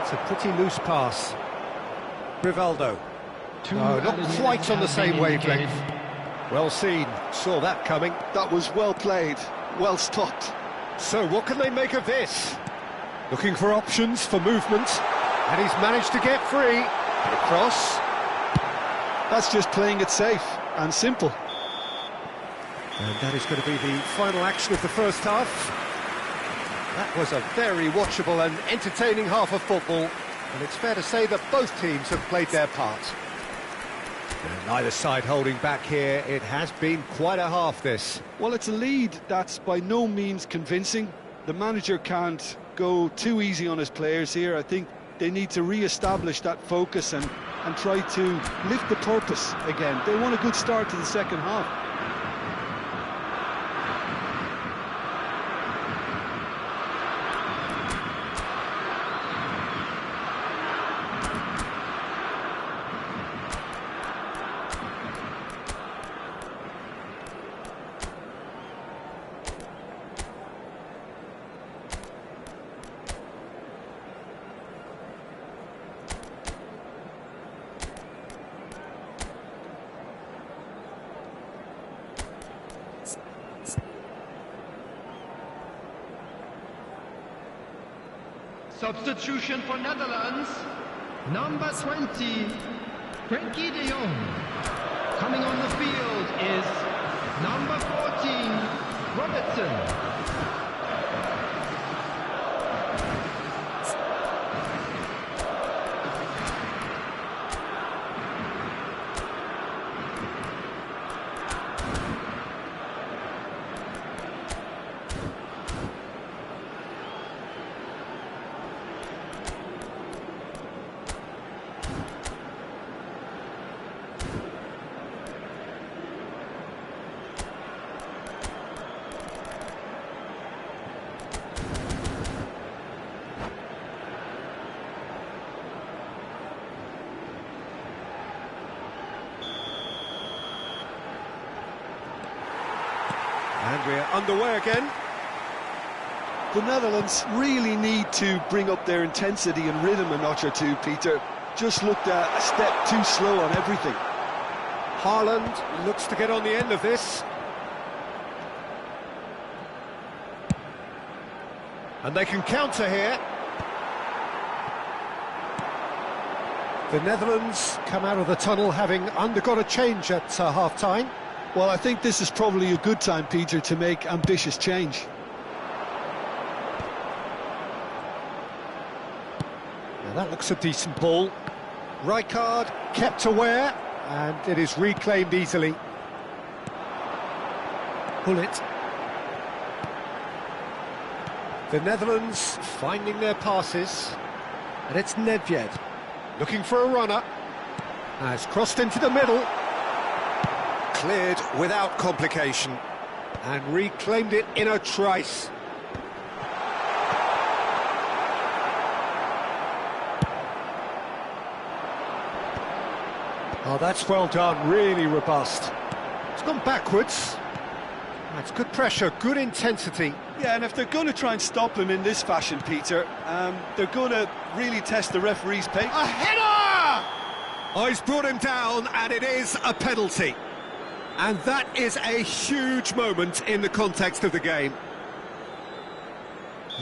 It's a pretty loose pass. Rivaldo. No, not quite on the same wavelength. Well seen, saw that coming. That was well played, well stopped. So what can they make of this? Looking for options for movement, and he's managed to get free. Across. That's just playing it safe and simple. And that is going to be the final action of the first half. That was a very watchable and entertaining half of football, and it's fair to say that both teams have played their part. And neither side holding back here. It has been quite a half, this. Well, it's a lead that's by no means convincing. The manager can't go too easy on his players here. I think they need to re-establish that focus and try to lift the purpose again. They want a good start to the second half. Substitution for Netherlands, number 20, Frenkie de Jong. Coming on the field is number 14, Robertson. And we're underway again. The Netherlands really need to bring up their intensity and rhythm a notch or two, Peter. Just looked a step too slow on everything. Haaland looks to get on the end of this. And they can counter here. The Netherlands come out of the tunnel having undergone a change at half-time. Well, I think this is probably a good time, Peter, to make ambitious change. Now that looks a decent ball. Rijkaard kept aware, and it is reclaimed easily. Bullet. The Netherlands finding their passes, and it's Nedved looking for a runner. Has crossed into the middle. Cleared without complication, and reclaimed it in a trice. Oh, that's well done, really robust. It's gone backwards. That's good pressure, good intensity. Yeah, and if they're going to try and stop him in this fashion, Peter, they're going to really test the referee's pace. A header! Oh, he's brought him down, and it is a penalty. And that is a huge moment in the context of the game.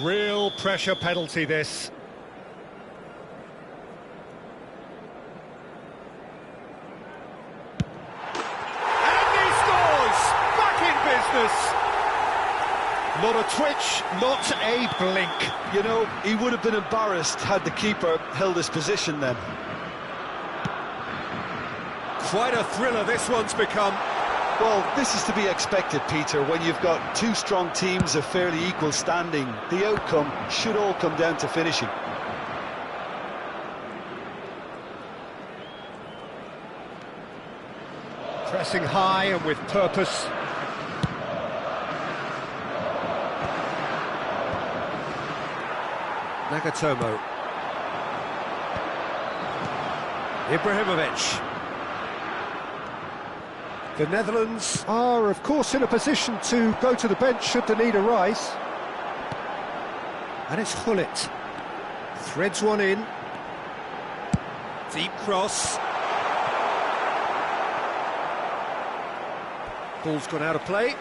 Real pressure penalty, this. Not a twitch, not a blink. You know, he would have been embarrassed had the keeper held his position then. Quite a thriller this one's become. Well, this is to be expected, Peter, when you've got two strong teams of fairly equal standing. The outcome should all come down to finishing. Pressing high and with purpose. Nagatomo. Ibrahimovic. The Netherlands are, of course, in a position to go to the bench should the need arise. And it's Gullit. Threads one in. Deep cross. Ball's gone out of play.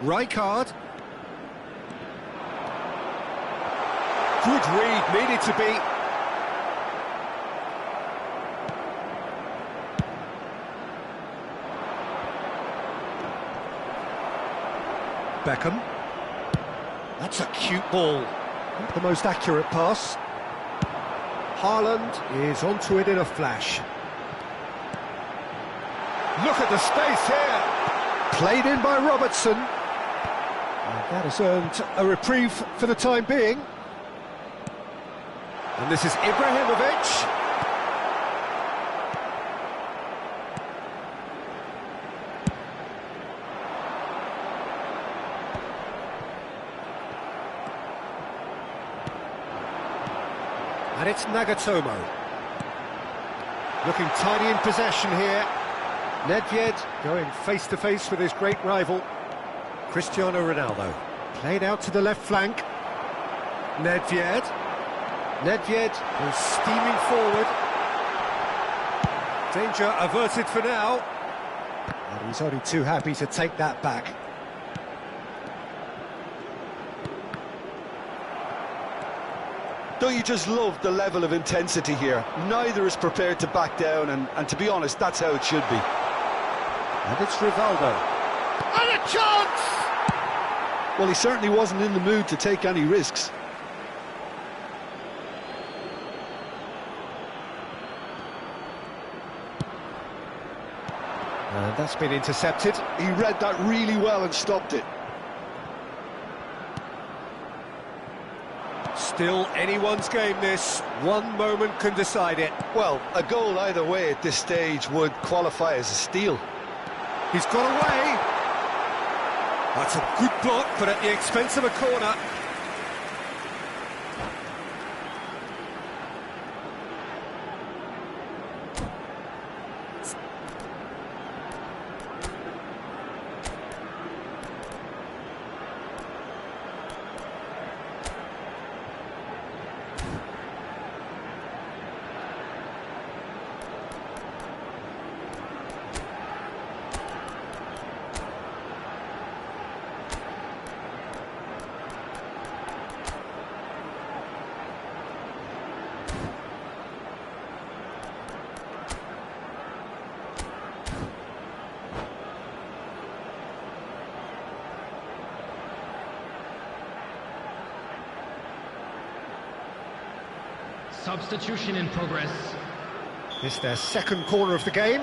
Rijkaard. Good read, needed to be. Beckham. That's a cute ball. Not the most accurate pass. Haaland is onto it in a flash. Look at the space here. Played in by Robertson. And that has earned a reprieve for the time being. And this is Ibrahimovic. And it's Nagatomo. Looking tidy in possession here. Nedved going face-to-face with his great rival, Cristiano Ronaldo. Played out to the left flank. Nedved. Nedved is steaming forward. Danger averted for now. And he's only too happy to take that back. Don't you just love the level of intensity here? Neither is prepared to back down, and to be honest, that's how it should be. And it's Rivaldo. And a chance! Well, he certainly wasn't in the mood to take any risks. And that's been intercepted. He read that really well and stopped it. Still anyone's game, this. One moment can decide it. Well, a goal either way at this stage would qualify as a steal. He's got away. That's a good block, but at the expense of a corner. Substitution in progress. It's their second corner of the game.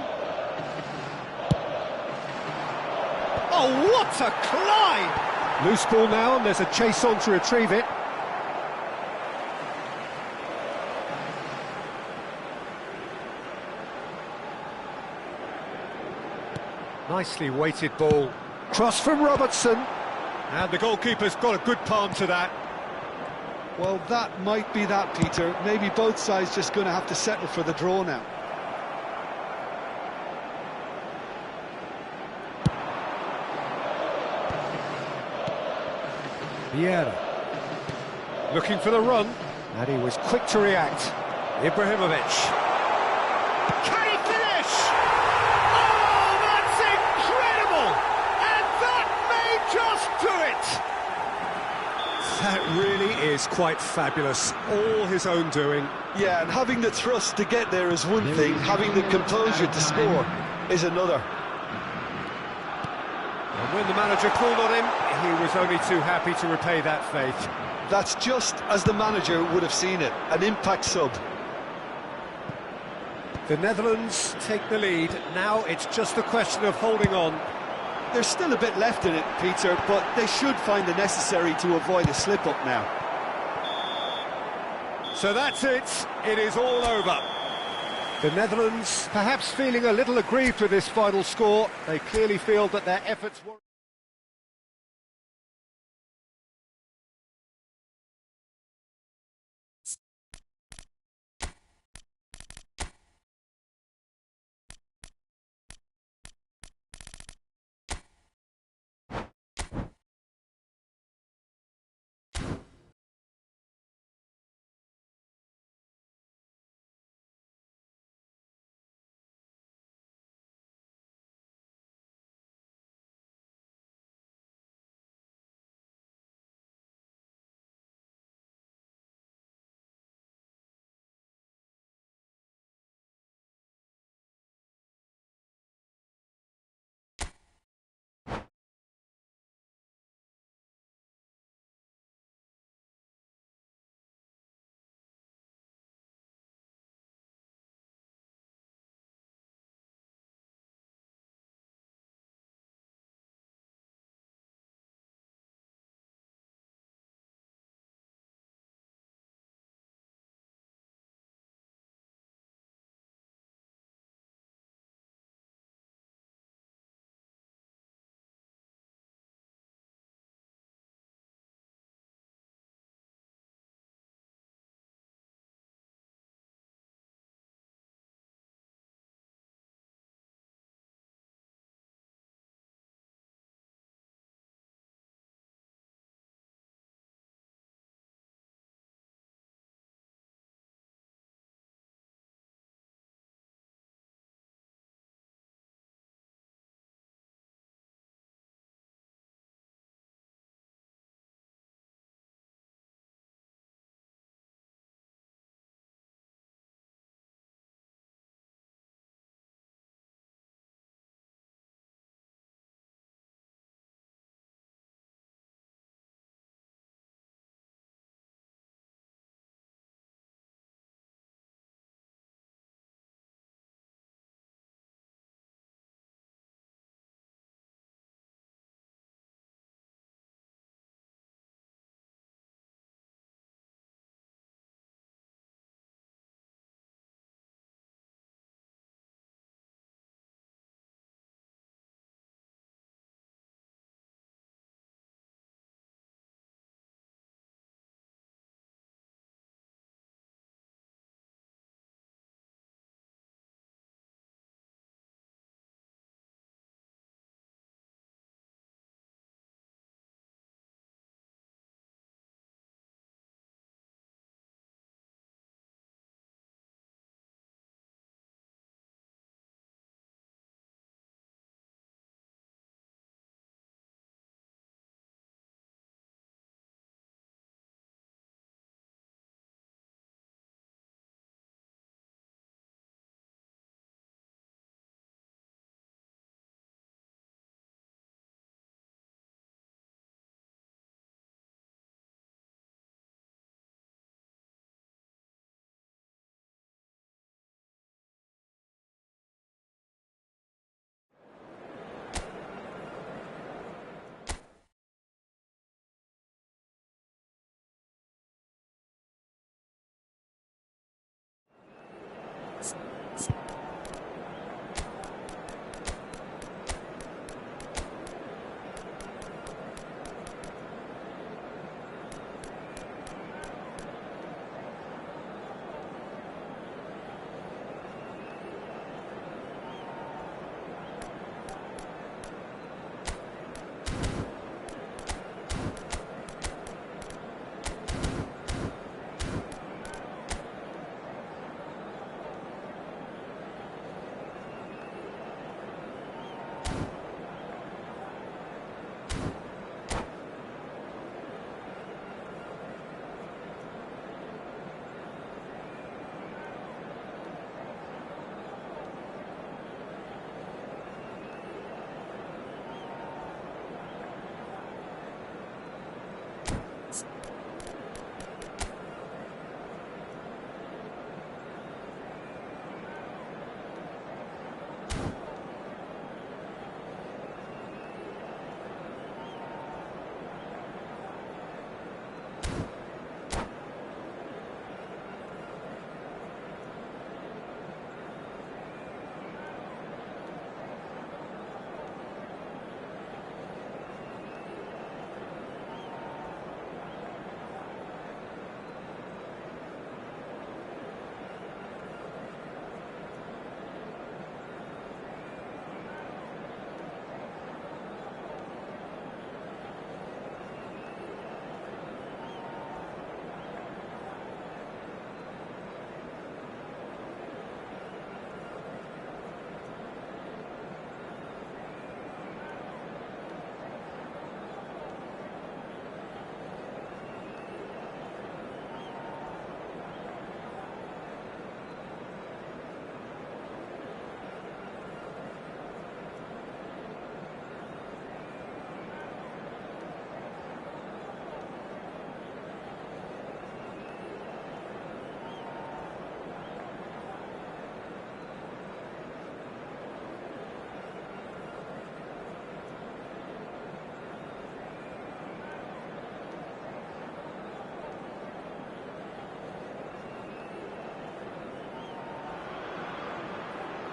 Oh, what a climb! Loose ball now, and there's a chase on to retrieve it. Nicely weighted ball. Cross from Robertson. And the goalkeeper's got a good palm to that. Well, that might be that, Peter. Maybe both sides just going to have to settle for the draw now. Vieira. Looking for the run. And he was quick to react. Ibrahimovic. Can he finish? Oh, that's incredible! And that may just do it! That really is quite fabulous. All his own doing. Yeah, and having the thrust to get there is one thing, having the composure to score is another. And when the manager called on him, he was only too happy to repay that faith. That's just as the manager would have seen it, an impact sub. The Netherlands take the lead. Now it's just a question of holding on. There's still a bit left in it, Peter, but they should find the necessary to avoid a slip-up now. So that's it. It is all over. The Netherlands perhaps feeling a little aggrieved with this final score. They clearly feel that their efforts were...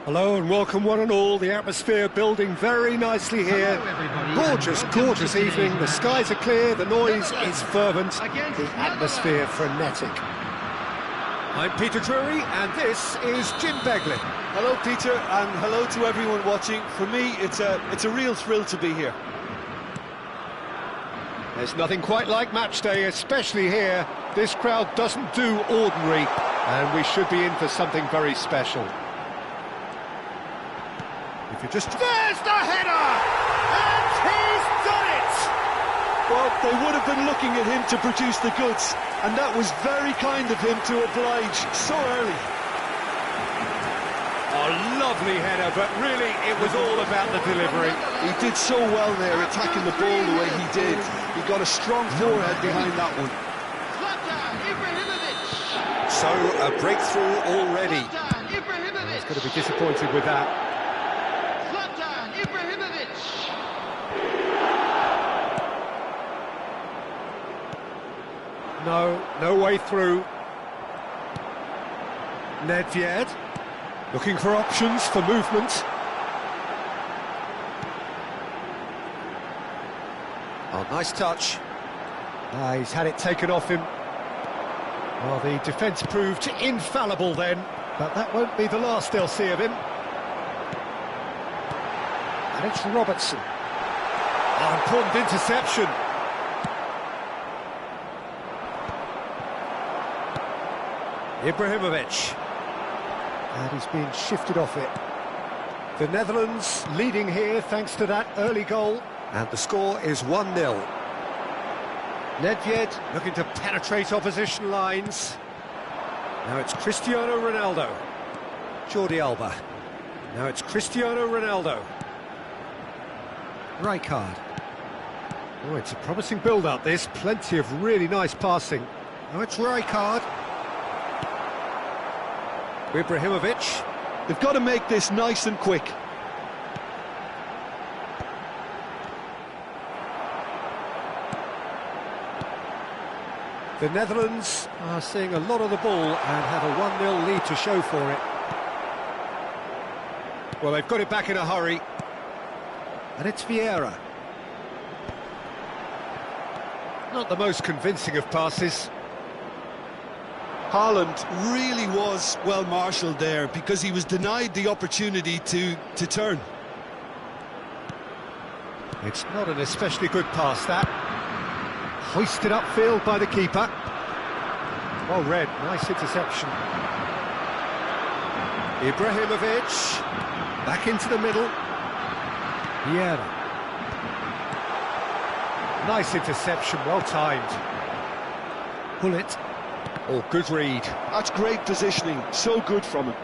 Hello and welcome one and all. The atmosphere building very nicely here. Hello, everybody, Gorgeous, and welcome gorgeous to today's evening. The match. skies are clear, the noise is fervent, Against the atmosphere frenetic. I'm Peter Drury and this is Jim Beglin. Hello, Peter, and hello to everyone watching. For me, it's a real thrill to be here. There's nothing quite like match day, especially here. This crowd doesn't do ordinary, and we should be in for something very special. If you just... There's the header! And he's done it! Well, they would have been looking at him to produce the goods, and that was very kind of him to oblige so early. A lovely header, but really it was all about the delivery. He did so well there, attacking the ball the way he did. He got a strong forehead behind that one. So, a breakthrough already. Ibrahimovic. He's going to be disappointed with that. No way through. Nedved, looking for options for movement. Oh, nice touch. He's had it taken off him. Well, the defence proved infallible then, but that won't be the last they'll see of him. And it's Robertson. Oh, important interception. Ibrahimovic. And he's been shifted off it. The Netherlands leading here thanks to that early goal. And the score is 1-0. Nedved looking to penetrate opposition lines. Now it's Cristiano Ronaldo. Jordi Alba. Now it's Cristiano Ronaldo. Rijkaard. Oh, it's a promising build-up this. Plenty of really nice passing. Now it's Rijkaard. Ibrahimovic. They've got to make this nice and quick. The Netherlands are seeing a lot of the ball and have a 1-0 lead to show for it. Well, they've got it back in a hurry. And it's Vieira. Not the most convincing of passes. Haaland really was well marshalled there because he was denied the opportunity to turn. It's not an especially good pass, that. Hoisted upfield by the keeper. Well read, nice interception. Ibrahimovic, back into the middle. Vieira. Nice interception, well timed. Bullet. Oh, good read. That's great positioning, so good from him.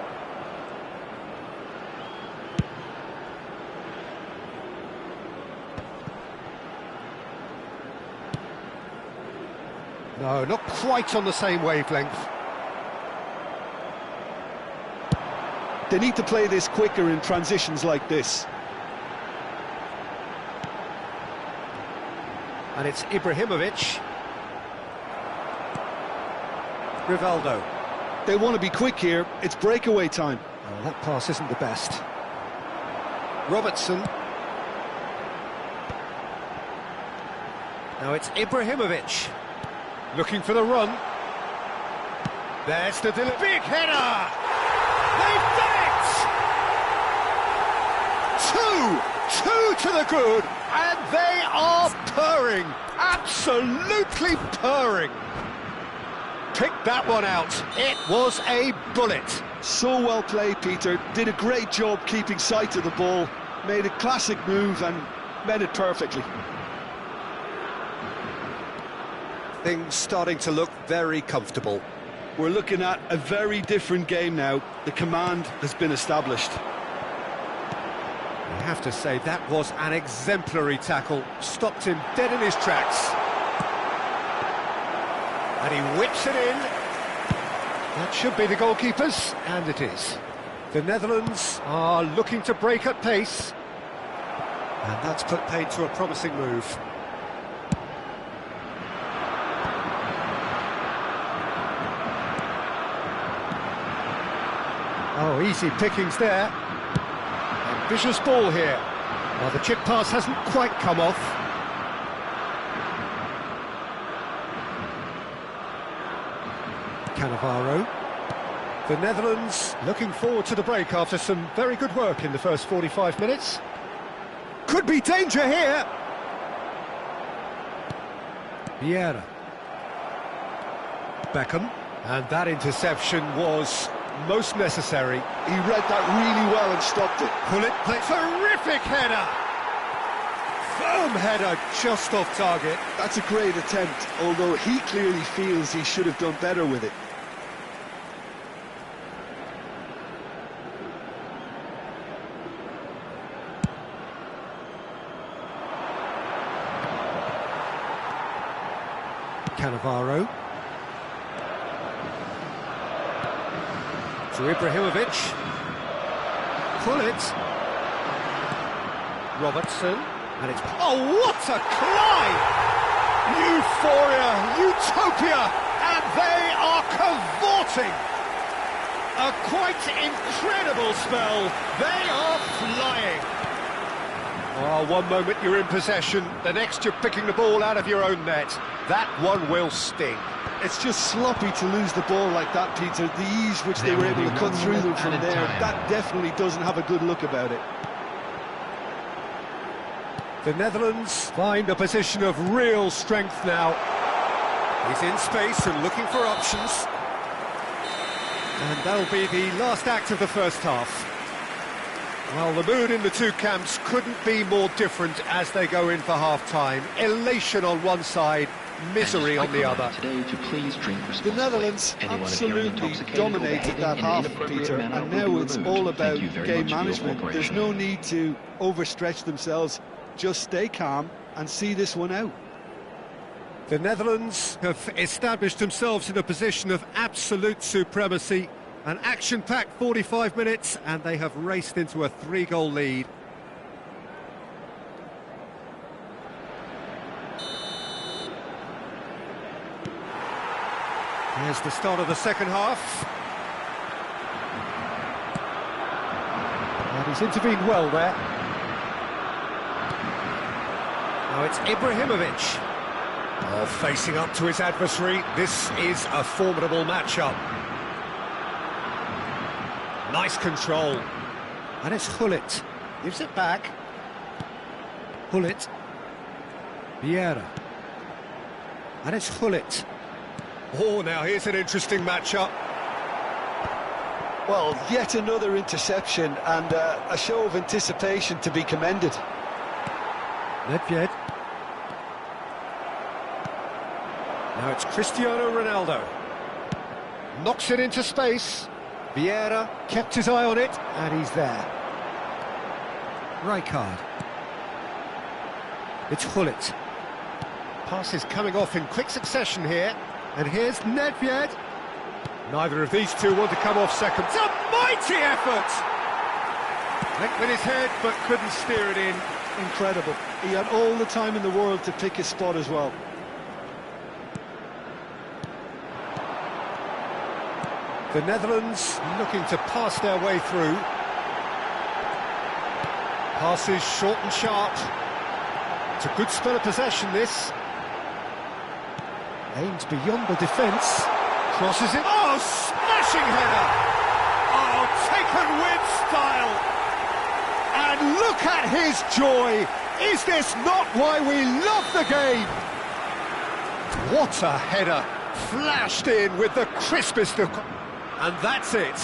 No, not quite on the same wavelength. They need to play this quicker in transitions like this. And it's Ibrahimovic. Rivaldo. They want to be quick here, it's breakaway time. Oh, that pass isn't the best. Robertson. Now it's Ibrahimovic. Looking for the run. There's the big header! They've done it! Two to the good, and they are purring, absolutely purring. Picked that one out. It was a bullet. So well played, Peter. Did a great job keeping sight of the ball. Made a classic move and met it perfectly. Things starting to look very comfortable. We're looking at a very different game now. The command has been established. I have to say, that was an exemplary tackle. Stopped him dead in his tracks. And he whips it in. That should be the goalkeeper's, and it is. The Netherlands are looking to break at pace. And that's put paid to a promising move. Oh, easy pickings there. vicious ball here. Well, the chip pass hasn't quite come off. Cannavaro. The Netherlands looking forward to the break after some very good work in the first 45 minutes. Could be danger here. Vieira. Beckham. And that interception was most necessary. He read that really well and stopped it. Pull it, play. Terrific header! Firm header, just off target. That's a great attempt, although he clearly feels he should have done better with it. Cannavaro. To Ibrahimovic. Pull it. Robertson. And it's... Oh, what a climb! Euphoria, utopia, and they are cavorting. A quite incredible spell. They are flying. Oh, one moment you're in possession, the next you're picking the ball out of your own net. That one will sting. It's just sloppy to lose the ball like that, Peter. The ease which they were able to cut through them from there, that definitely doesn't have a good look about it. The Netherlands find a position of real strength now. He's in space and looking for options. And that'll be the last act of the first half. Well, the mood in the two camps couldn't be more different as they go in for half-time. Elation on one side, misery on the other. The Netherlands absolutely dominated that half, Peter, and now it's all about game management. There's no need to overstretch themselves. Just stay calm and see this one out. The Netherlands have established themselves in a position of absolute supremacy. An action-packed 45 minutes, and they have raced into a 3-goal lead. Here's the start of the second half. And he's intervened well there. Now it's Ibrahimovic. Oh, facing up to his adversary. This is a formidable matchup. Nice control. And it's Gullit. Gives it back. Gullit. Vieira. And it's Gullit. Oh, now here's an interesting matchup. Well, yet another interception and a show of anticipation to be commended. Nedved. Now it's Cristiano Ronaldo. Knocks it into space. Vieira kept his eye on it, and he's there. Rijkaard. It's Gullit. Pass is coming off in quick succession here. And here's Nedved. Neither of these two want to come off second. It's a mighty effort! Went with his head, but couldn't steer it in. Incredible. He had all the time in the world to pick his spot as well. The Netherlands looking to pass their way through. Passes short and sharp. It's a good spell of possession, this. Aims beyond the defence. Crosses it. Oh, smashing header! Oh, taken with style. And look at his joy. Is this not why we love the game? What a header. Flashed in with the crispest of... And that's it.